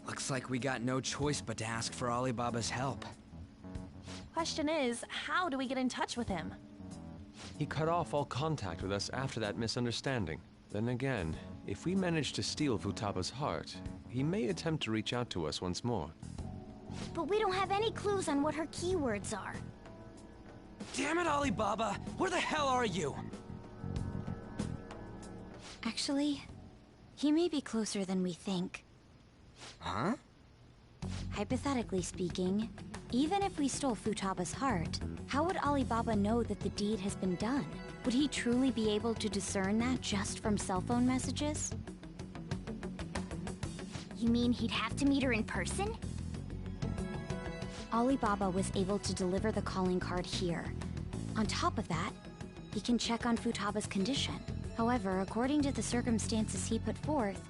looks like we got no choice but to ask for Alibaba's help. Question is, how do we get in touch with him? He cut off all contact with us after that misunderstanding. Then again, if we manage to steal Futaba's heart, he may attempt to reach out to us once more. But we don't have any clues on what her keywords are. Damn it, Alibaba! Where the hell are you? Actually, he may be closer than we think. Huh? Hypothetically speaking, even if we stole Futaba's heart, how would Alibaba know that the deed has been done? Would he truly be able to discern that just from cell phone messages? You mean he'd have to meet her in person? Alibaba was able to deliver the calling card here. On top of that, he can check on Futaba's condition. However, according to the circumstances he put forth,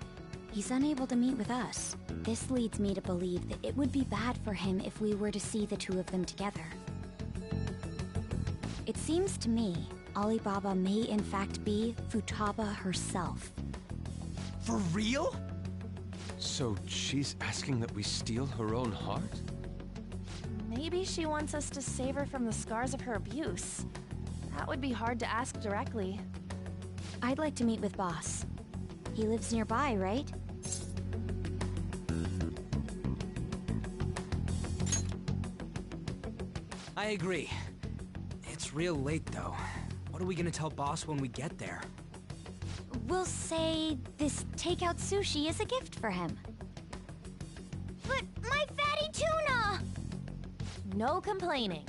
he's unable to meet with us. This leads me to believe that it would be bad for him if we were to see the two of them together. It seems to me Alibaba may in fact be Futaba herself. For real? So she's asking that we steal her own heart? Maybe she wants us to save her from the scars of her abuse. That would be hard to ask directly. I'd like to meet with Boss. He lives nearby, right? I agree. It's real late, though. What are we gonna tell Boss when we get there? We'll say this takeout sushi is a gift for him. But my fatty tuna! No complaining.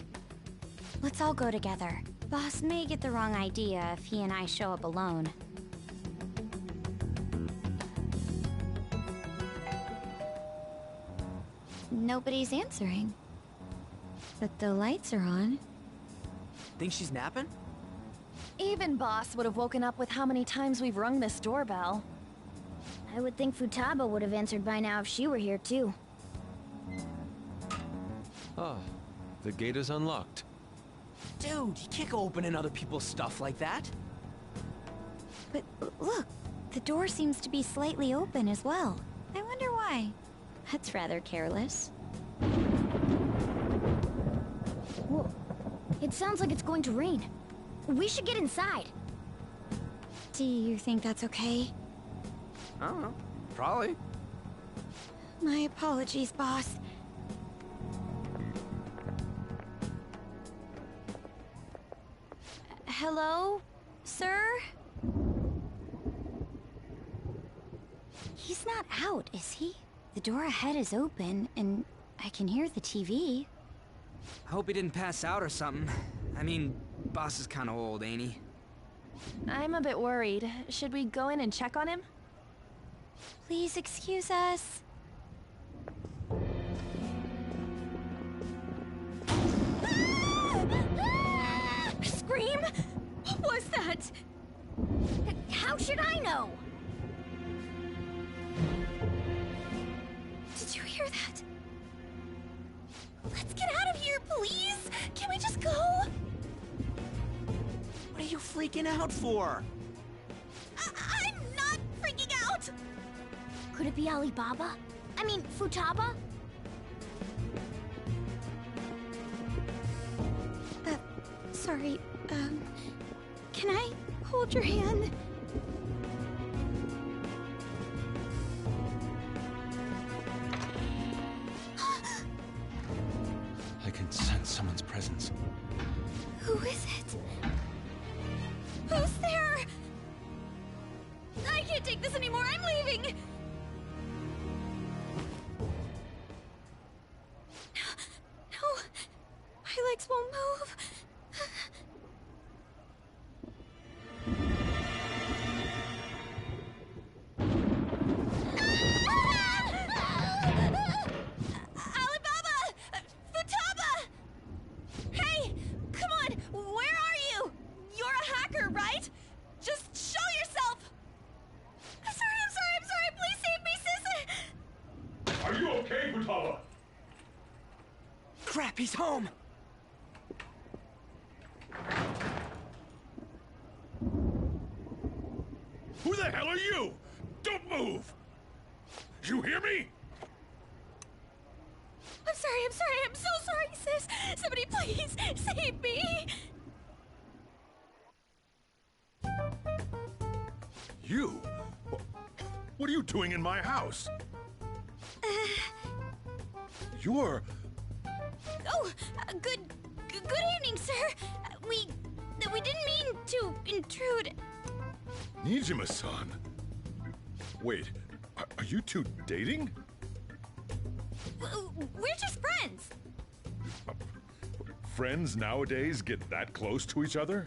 Let's all go together. Boss may get the wrong idea if he and I show up alone. Nobody's answering. But the lights are on. Think she's napping? Even Boss would have woken up with how many times we've rung this doorbell. I would think Futaba would have answered by now if she were here too. Ah, the gate is unlocked. Dude, you can't go opening other people's stuff like that. But look, the door seems to be slightly open as well. I wonder why. That's rather careless. Whoa. It sounds like it's going to rain. We should get inside. Do you think that's okay? I don't know. Probably. My apologies, boss. Hello, sir? He's not out, is he? The door ahead is open, and I can hear the TV. I hope he didn't pass out or something. I mean, Boss is kind of old, ain't he? I'm a bit worried. Should we go in and check on him? Please excuse us. Scream? What was that? How should I know? Did you hear that? Let's get out of here, please! Can we just go? What are you freaking out for? I'm not freaking out! Could it be Alibaba? I mean, Futaba? Sorry, can I hold your hand? I can sense someone's presence. Who is it? Who's there? I can't take this anymore. I'm leaving. No, my legs won't move. Crap, he's home! Who the hell are you? Don't move! You hear me? I'm so sorry, sis! Somebody please save me! You? What are you doing in my house? You're... Oh, Good evening, sir. We didn't mean to intrude. Nijima-san. Wait, are you two dating? We're just friends. Friends nowadays get that close to each other?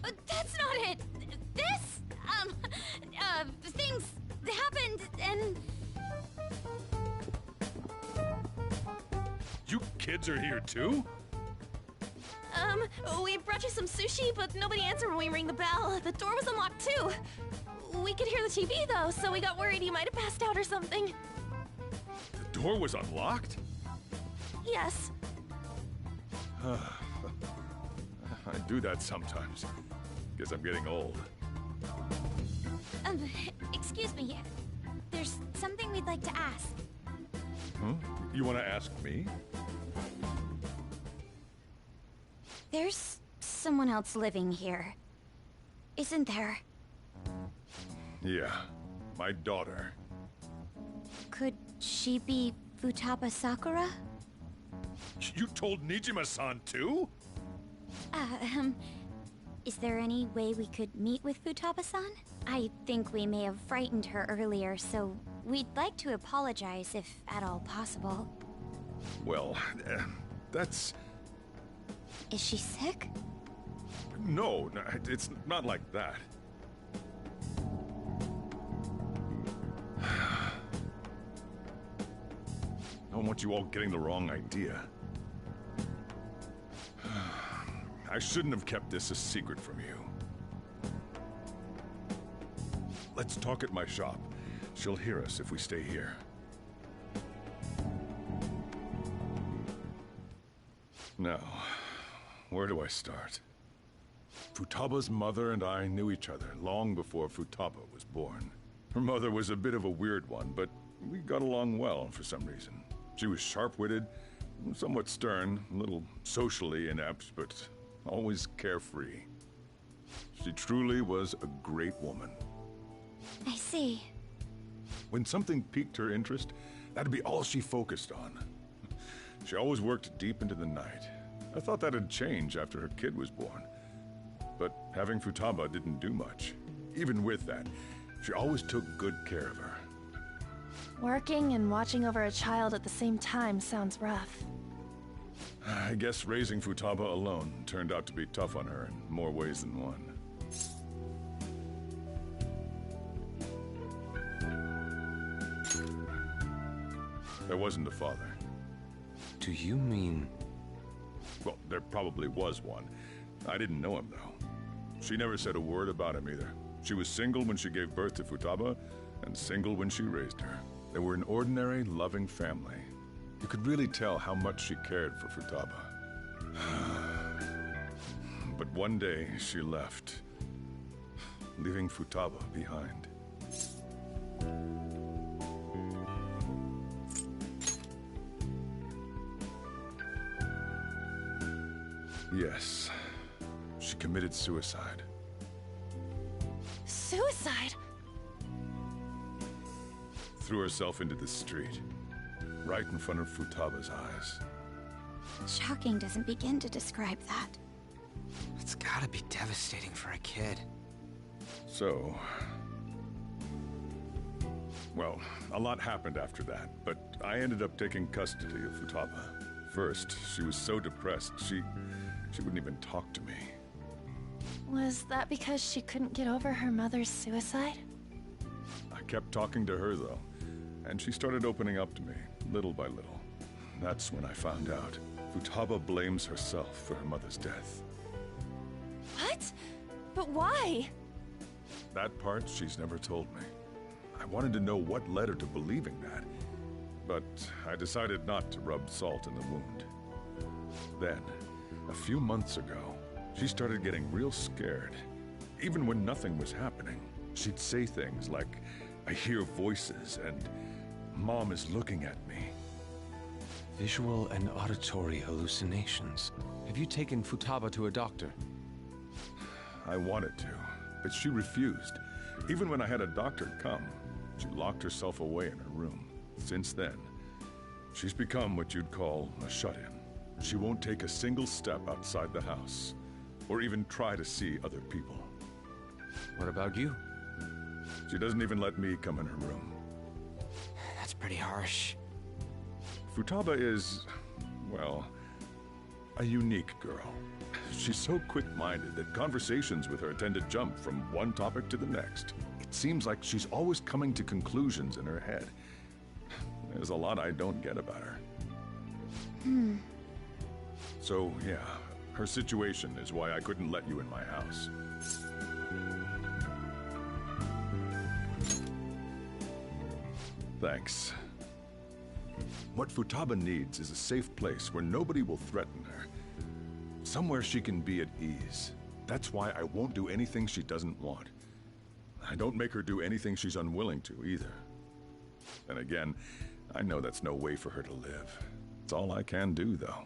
That's not it. This, things happened and... You kids are here too? We brought you some sushi, but nobody answered when we rang the bell. The door was unlocked too. We could hear the TV though, so we got worried you might have passed out or something. The door was unlocked? Yes. I do that sometimes. Guess I'm getting old. Excuse me. There's something we'd like to ask. Huh? You want to ask me? There's someone else living here. Isn't there? Yeah, my daughter. Could she be Futaba Sakura? You told Nijima-san too? Is there any way we could meet with Futaba-san? I think we may have frightened her earlier, so we'd like to apologize if at all possible. Well, that's... Is she sick? No, it's not like that. I don't want you all getting the wrong idea. I shouldn't have kept this a secret from you. Let's talk at my shop. She'll hear us if we stay here. Now, where do I start? Futaba's mother and I knew each other long before Futaba was born. Her mother was a bit of a weird one, but we got along well for some reason. She was sharp-witted, somewhat stern, a little socially inept, but always carefree. She truly was a great woman. I see. When something piqued her interest, that'd be all she focused on. She always worked deep into the night. I thought that'd change after her kid was born. But having Futaba didn't do much. Even with that, she always took good care of her. Working and watching over a child at the same time sounds rough. I guess raising Futaba alone turned out to be tough on her in more ways than one. There wasn't a father. Do you mean... Well, there probably was one. I didn't know him, though. She never said a word about him either. She was single when she gave birth to Futaba, and single when she raised her. They were an ordinary, loving family. You could really tell how much she cared for Futaba. But one day, she left, leaving Futaba behind. Yes, she committed suicide. Suicide? Threw herself into the street, right in front of Futaba's eyes. Shocking doesn't begin to describe that. It's gotta be devastating for a kid. So... Well, a lot happened after that, but I ended up taking custody of Futaba. First, she was so depressed, she wouldn't even talk to me. Was that because she couldn't get over her mother's suicide? I kept talking to her, though, and she started opening up to me, little by little. That's when I found out. Futaba blames herself for her mother's death. What? But why? That part she's never told me. I wanted to know what led her to believing that, but I decided not to rub salt in the wound. Then, a few months ago, she started getting real scared. Even when nothing was happening, she'd say things like, "I hear voices," and "Mom is looking at me." Visual and auditory hallucinations. Have you taken Futaba to a doctor? I wanted to, but she refused. Even when I had a doctor come, she locked herself away in her room. Since then, she's become what you'd call a shut-in. She won't take a single step outside the house, or even try to see other people. What about you? She doesn't even let me come in her room. That's pretty harsh. Futaba is, well, a unique girl. She's so quick-minded that conversations with her tend to jump from one topic to the next. It seems like she's always coming to conclusions in her head. There's a lot I don't get about her. So, yeah, her situation is why I couldn't let you in my house. Thanks. What Futaba needs is a safe place where nobody will threaten her. Somewhere she can be at ease. That's why I won't do anything she doesn't want. I don't make her do anything she's unwilling to, either. Then again, I know that's no way for her to live. It's all I can do, though.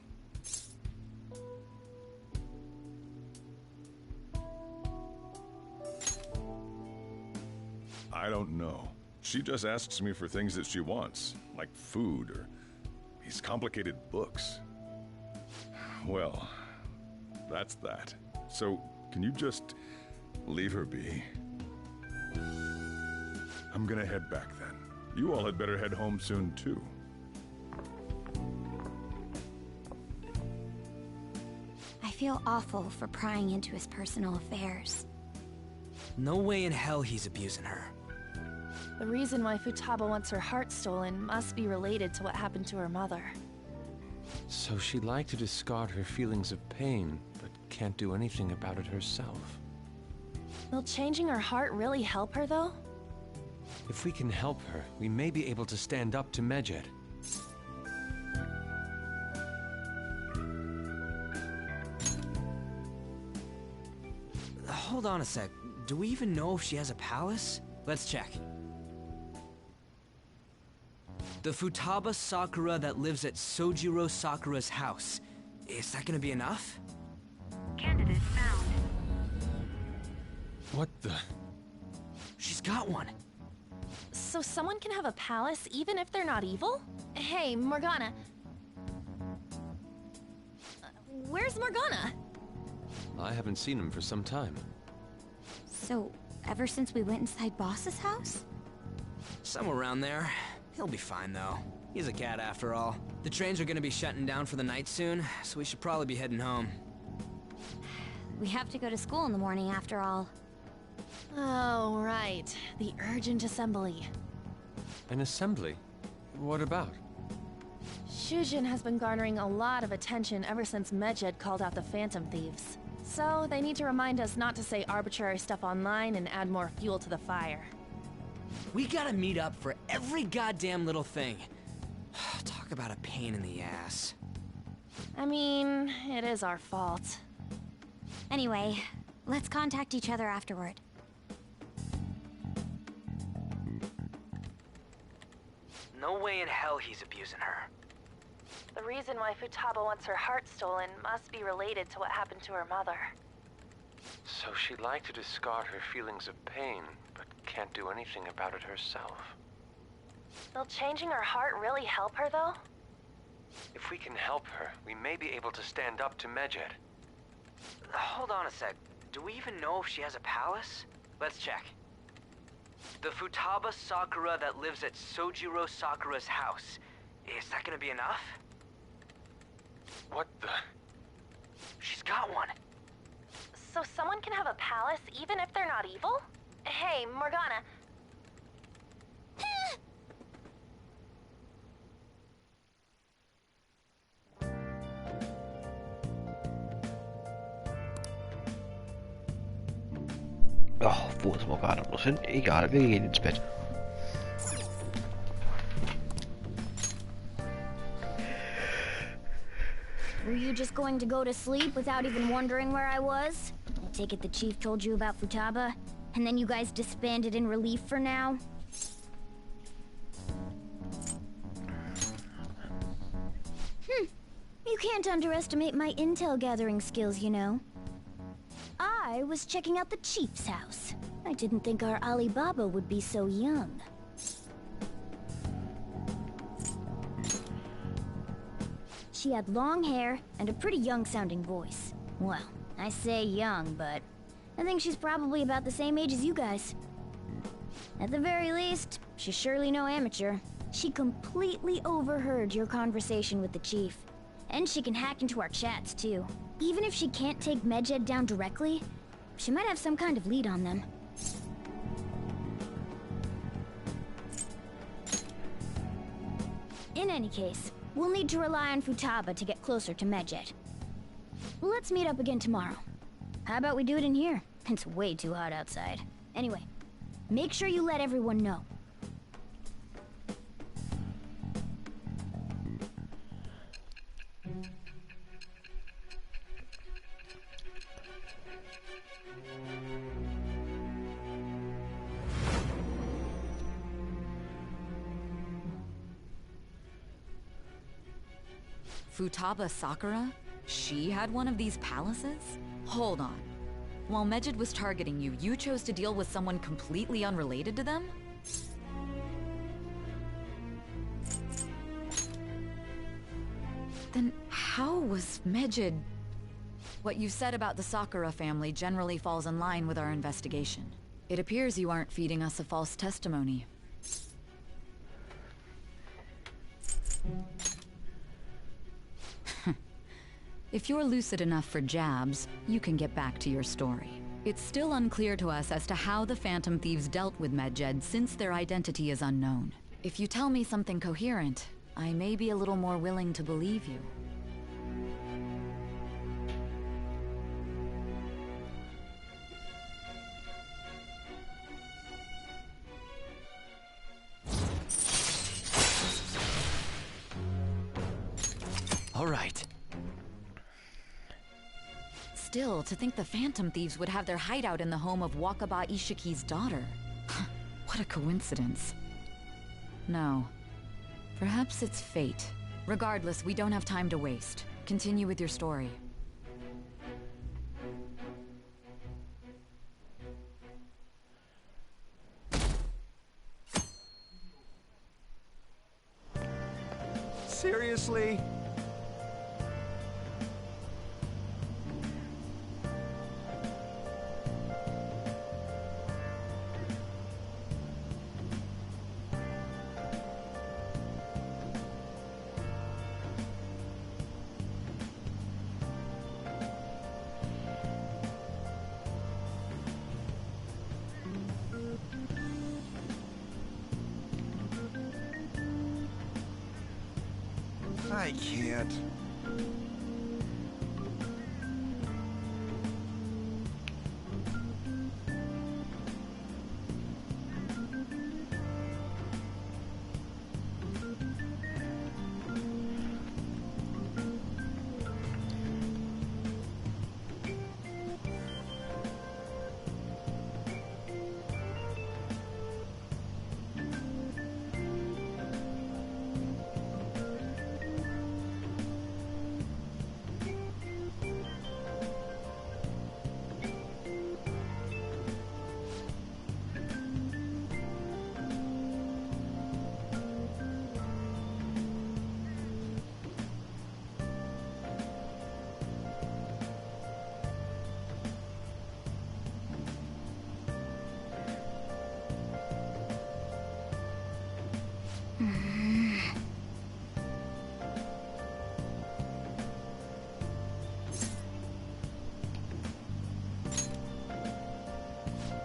I don't know. She just asks me for things that she wants, like food or these complicated books. Well, that's that. So, can you just leave her be? I'm gonna head back then. You all had better head home soon, too. I feel awful for prying into his personal affairs. No way in hell he's abusing her. The reason why Futaba wants her heart stolen must be related to what happened to her mother. So she'd like to discard her feelings of pain, but can't do anything about it herself. Will changing her heart really help her, though? If we can help her, we may be able to stand up to Medjed. Hold on a sec. Do we even know if she has a palace? Let's check. The Futaba Sakura that lives at Sojiro Sakura's house. Is that gonna be enough? Candidate found. What the? She's got one. So someone can have a palace even if they're not evil? Hey, Morgana. Where's Morgana? I haven't seen him for some time. So, ever since we went inside Boss's house? Somewhere around there. He'll be fine, though. He's a cat, after all. The trains are gonna be shutting down for the night soon, so we should probably be heading home. We have to go to school in the morning, after all. Oh, right. The urgent assembly. An assembly? What about? Shujin has been garnering a lot of attention ever since Medjed called out the Phantom Thieves. So, they need to remind us not to say arbitrary stuff online and add more fuel to the fire. We gotta meet up for every goddamn little thing. Talk about a pain in the ass. I mean, it is our fault. Anyway, let's contact each other afterward. No way in hell he's abusing her. The reason why Futaba wants her heart stolen must be related to what happened to her mother. So she'd like to discard her feelings of pain, but can't do anything about it herself. Will changing her heart really help her, though? If we can help her, we may be able to stand up to Medjed. Hold on a sec. Do we even know if she has a palace? Let's check. The Futaba Sakura that lives at Sojiro Sakura's house. Is that gonna be enough? What the? She's got one. So someone can have a palace even if they're not evil? Hey, Morgana. Wo ist Morgana bloß hin? Egal, wir gehen ins Bett. Were you just going to go to sleep without even wondering where I was? I take it the chief told you about Futaba, and then you guys disbanded in relief for now? You can't underestimate my intel gathering skills, you know. I was checking out the chief's house. I didn't think our Alibaba would be so young. she had long hair and a pretty young-sounding voice. Well, I say young, but I think she's probably about the same age as you guys. At the very least, she's surely no amateur. She completely overheard your conversation with the chief. And she can hack into our chats, too. Even if she can't take Medjed down directly, she might have some kind of lead on them. In any case, we'll need to rely on Futaba to get closer to Medjed. Let's meet up again tomorrow. How about we do it in here? It's way too hot outside. Anyway, make sure you let everyone know. Futaba Sakura? She had one of these palaces? Hold on. While Medjed was targeting you, you chose to deal with someone completely unrelated to them? Then how was Medjed... What you said about the Sakura family generally falls in line with our investigation. It appears you aren't feeding us a false testimony. If you're lucid enough for jabs, you can get back to your story. It's still unclear to us as to how the Phantom Thieves dealt with Medjed since their identity is unknown. If you tell me something coherent, I may be a little more willing to believe you. All right. Still, to think the Phantom Thieves would have their hideout in the home of Wakaba Ishiki's daughter. What a coincidence. No. Perhaps it's fate. Regardless, we don't have time to waste. Continue with your story. Seriously? I can't.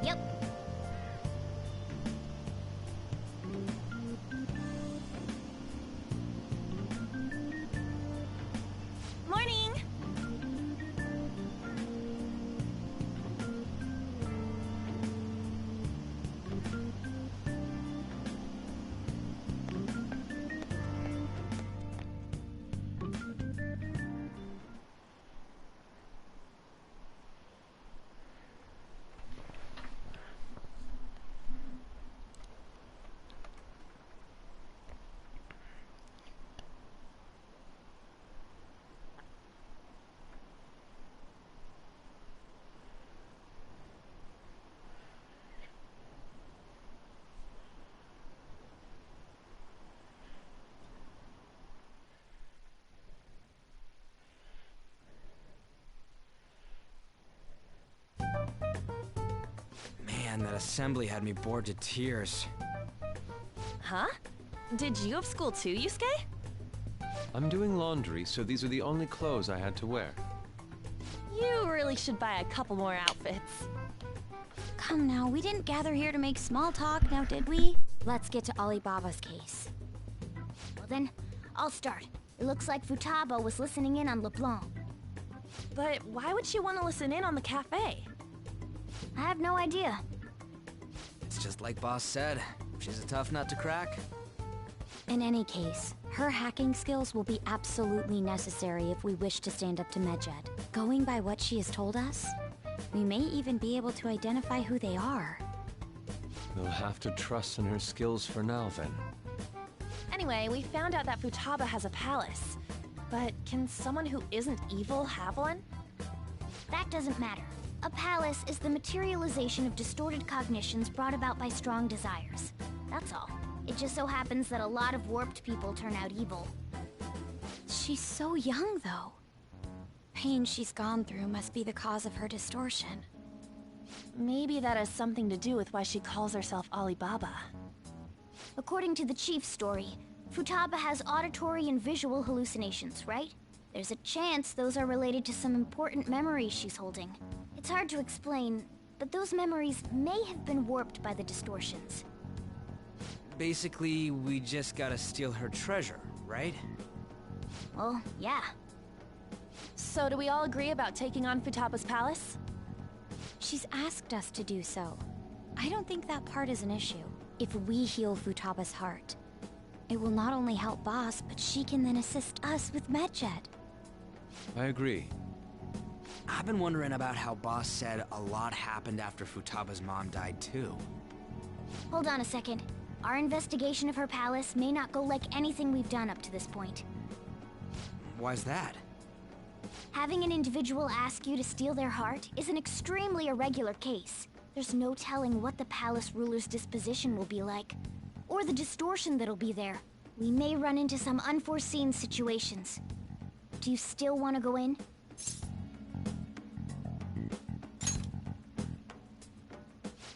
Yep. Morning! Man, that assembly had me bored to tears. Huh? Did you have school too, Yusuke? I'm doing laundry, so these are the only clothes I had to wear. You really should buy a couple more outfits. Come now, we didn't gather here to make small talk, now did we? Let's get to Alibaba's case. Well then, I'll start. It looks like Futaba was listening in on LeBlanc. But why would she want to listen in on the cafe? I have no idea. It's just like Boss said. She's a tough nut to crack. In any case, her hacking skills will be absolutely necessary if we wish to stand up to Medjed. Going by what she has told us, we may even be able to identify who they are. We'll have to trust in her skills for now, then. Anyway, we found out that Futaba has a palace. But can someone who isn't evil have one? That doesn't matter. A palace is the materialization of distorted cognitions brought about by strong desires. That's all. It just so happens that a lot of warped people turn out evil. She's so young, though. Pain she's gone through must be the cause of her distortion. Maybe that has something to do with why she calls herself Alibaba. According to the chief's story, Futaba has auditory and visual hallucinations, right? There's a chance those are related to some important memories she's holding. It's hard to explain, but those memories may have been warped by the distortions. Basically, we just gotta steal her treasure, right? Well, yeah. So do we all agree about taking on Futaba's palace? She's asked us to do so. I don't think that part is an issue. If we heal Futaba's heart, it will not only help Boss, but she can then assist us with Medjed. I agree. I've been wondering about how Boss said a lot happened after Futaba's mom died too. Hold on a second. Our investigation of her palace may not go like anything we've done up to this point. Why's that? Having an individual ask you to steal their heart is an extremely irregular case. There's no telling what the palace ruler's disposition will be like, or the distortion that'll be there. We may run into some unforeseen situations. Do you still want to go in?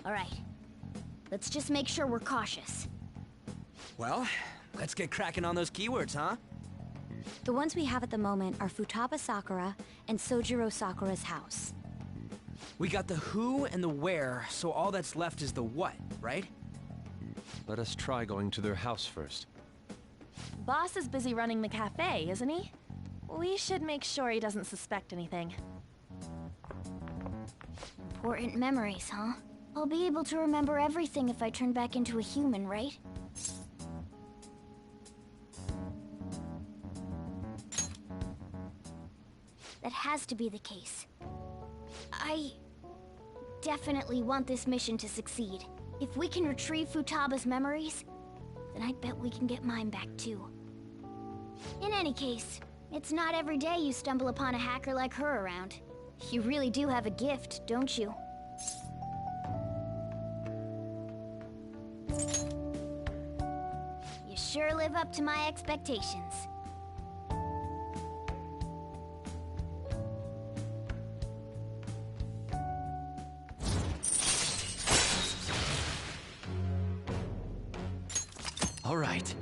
All right. Let's just make sure we're cautious. Well, let's get cracking on those keywords, huh? The ones we have at the moment are Futaba Sakura and Sojiro Sakura's house. We got the who and the where, so all that's left is the what, right? Let us try going to their house first. Boss is busy running the cafe, isn't he? We should make sure he doesn't suspect anything. Important memories, huh? I'll be able to remember everything if I turn back into a human, right? That has to be the case. I definitely want this mission to succeed. If we can retrieve Futaba's memories, then I bet we can get mine back too. In any case, it's not every day you stumble upon a hacker like her around. You really do have a gift, don't you? You sure live up to my expectations. All right.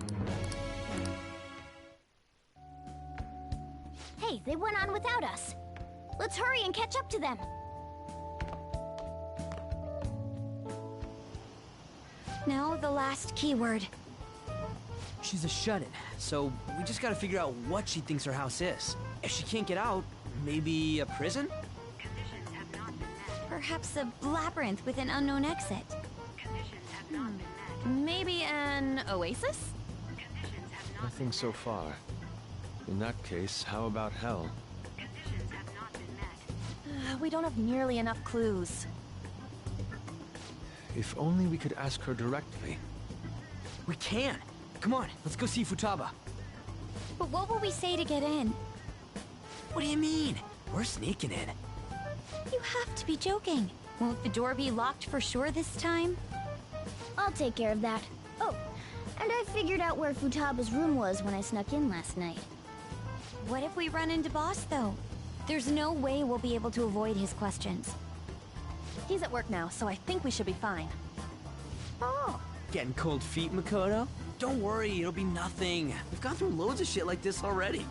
Hey, they went on without us. Let's hurry and catch up to them. Now the last keyword. She's a shut-in, so we just gotta figure out what she thinks her house is. If she can't get out, maybe a prison? Perhaps a labyrinth with an unknown exit. Maybe an oasis? Nothing so far. In that case, how about hell? We don't have nearly enough clues. If only we could ask her directly. We can! Come on, let's go see Futaba. But what will we say to get in? What do you mean? We're sneaking in. You have to be joking. Won't the door be locked for sure this time? I'll take care of that. Oh, and I figured out where Futaba's room was when I snuck in last night. What if we run into Boss, though? There's no way we'll be able to avoid his questions. He's at work now, so I think we should be fine. Oh, getting cold feet, Makoto? Don't worry, it'll be nothing. We've gone through loads of shit like this already.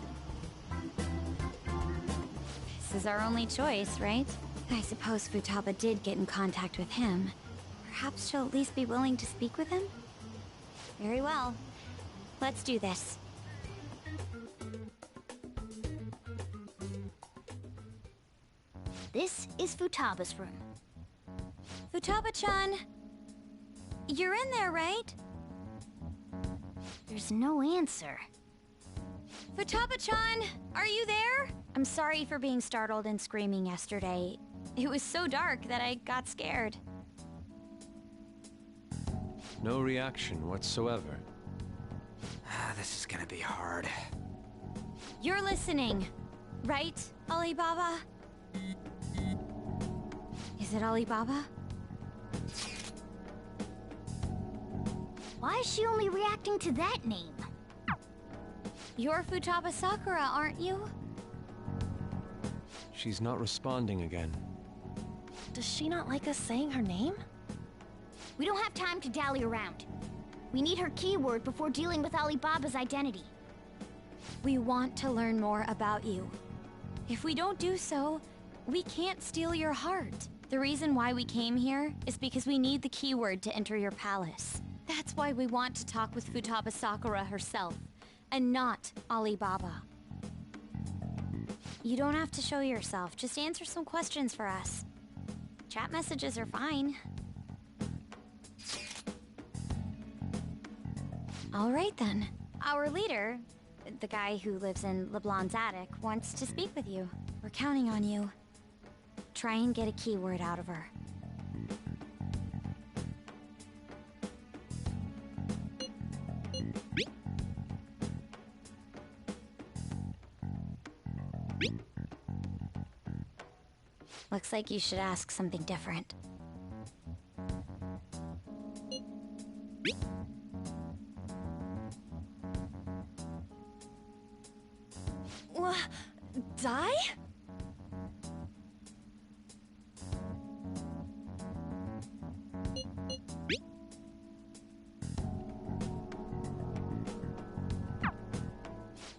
This is our only choice, right? I suppose Futaba did get in contact with him. Perhaps she'll at least be willing to speak with him? Very well. Let's do this. This is Futaba's room. Futaba-chan! You're in there, right? There's no answer. Futaba-chan! Are you there? I'm sorry for being startled and screaming yesterday. It was so dark that I got scared. No reaction whatsoever. This is gonna be hard. You're listening, right, Alibaba? Is it Alibaba? Why is she only reacting to that name? You're Futaba Sakura, aren't you? She's not responding again. Does she not like us saying her name? We don't have time to dally around. We need her keyword before dealing with Alibaba's identity. We want to learn more about you. If we don't do so, we can't steal your heart. The reason why we came here is because we need the keyword to enter your palace. That's why we want to talk with Futaba Sakura herself, and not Alibaba. You don't have to show yourself, just answer some questions for us. Chat messages are fine. All right then. Our leader, the guy who lives in LeBlanc's attic, wants to speak with you. We're counting on you. Try and get a keyword out of her. Looks like you should ask something different. Die?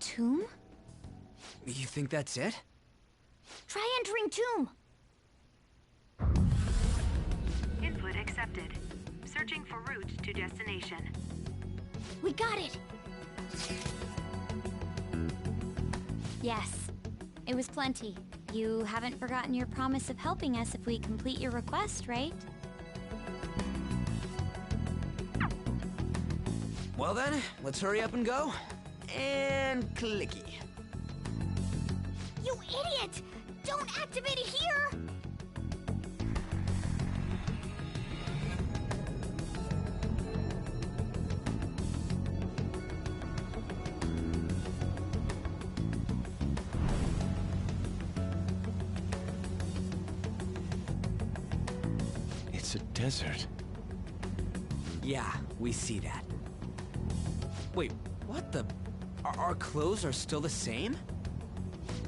Tomb? You think that's it? Try entering tomb. Input accepted. Searching for route to destination. We got it! Yes. It was plenty. You haven't forgotten your promise of helping us if we complete your request, right? Well then, let's hurry up and go. And clicky. You idiot! Don't activate it here! It's a desert. Yeah, we see that. Wait, what the? Our clothes are still the same?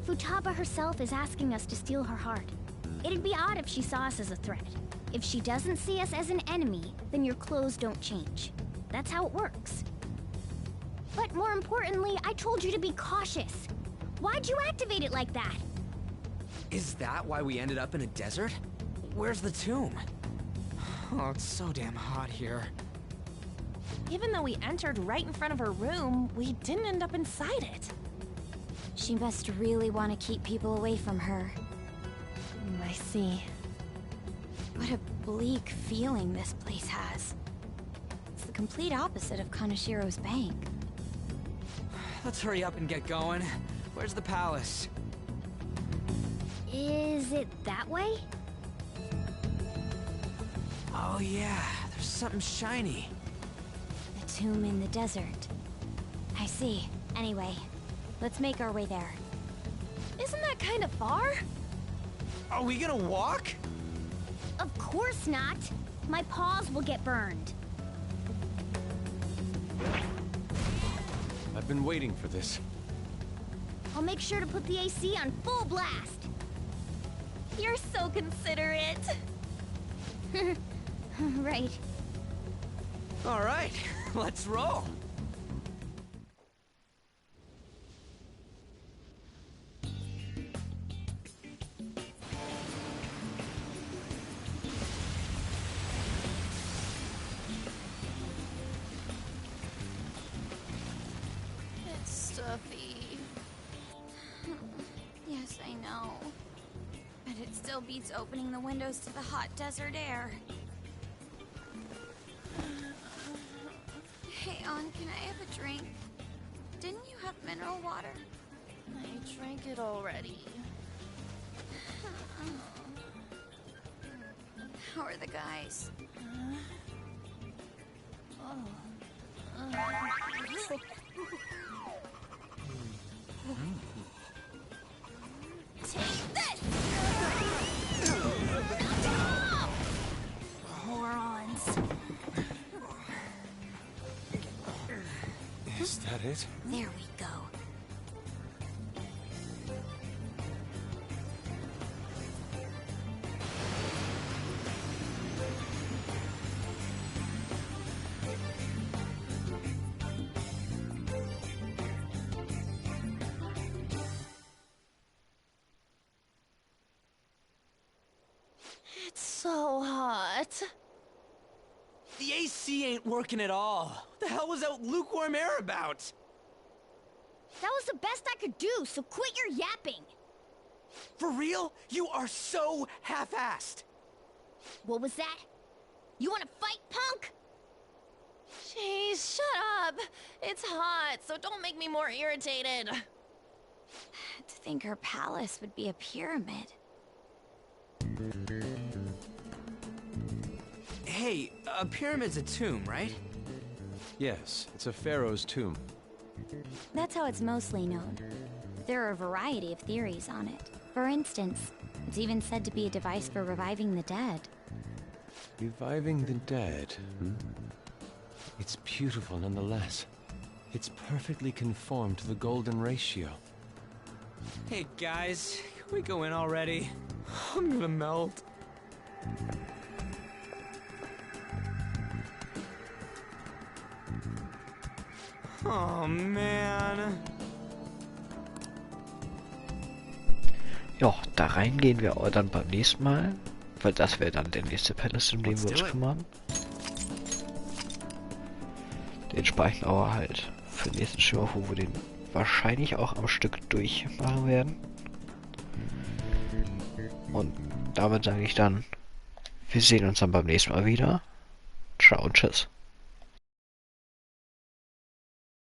Futaba herself is asking us to steal her heart. It'd be odd if she saw us as a threat. If she doesn't see us as an enemy, then your clothes don't change. That's how it works. But more importantly, I told you to be cautious. Why'd you activate it like that? Is that why we ended up in a desert? Where's the tomb? Oh, it's so damn hot here. Even though we entered right in front of her room, we didn't end up inside it. She must really want to keep people away from her. I see. What a bleak feeling this place has. It's the complete opposite of Kanashiro's bank. Let's hurry up and get going. Where's the palace? Is it that way? Oh yeah, there's something shiny. The tomb in the desert. I see. Anyway, let's make our way there. Isn't that kind of far? Are we gonna walk? Of course not. My paws will get burned. I've been waiting for this. I'll make sure to put the AC on full blast. You're so considerate. Right. All right, let's roll. It's stuffy. Yes, I know. But it still beats opening the windows to the hot desert air. Hey, On, can I have a drink? Didn't you have mineral water? I drank it already. How are the guys? Take this! Morons. Is that it? There we go. It's so hot. The AC ain't working at all. What the hell was that lukewarm air about? That was the best I could do, so quit your yapping. For real? You are so half-assed. What was that? You wanna fight, punk? Jeez, shut up. It's hot, so don't make me more irritated. To think her palace would be a pyramid. Hey, a pyramid's a tomb, right? Yes, it's a pharaoh's tomb. That's how it's mostly known. There are a variety of theories on it. For instance, it's even said to be a device for reviving the dead. Reviving the dead, hmm? It's beautiful nonetheless. It's perfectly conformed to the golden ratio. Hey guys, can we go in already? I'm gonna melt. Oh man. Ja, da rein gehen wir auch dann beim nächsten Mal, weil das wäre dann der nächste Palace, um den wir uns kümmern. Den speichern aber halt für den nächsten Stream auf, wo wir den wahrscheinlich auch am Stück durchmachen werden. Und damit sage ich dann, wir sehen uns dann beim nächsten Mal wieder. Ciao und tschüss.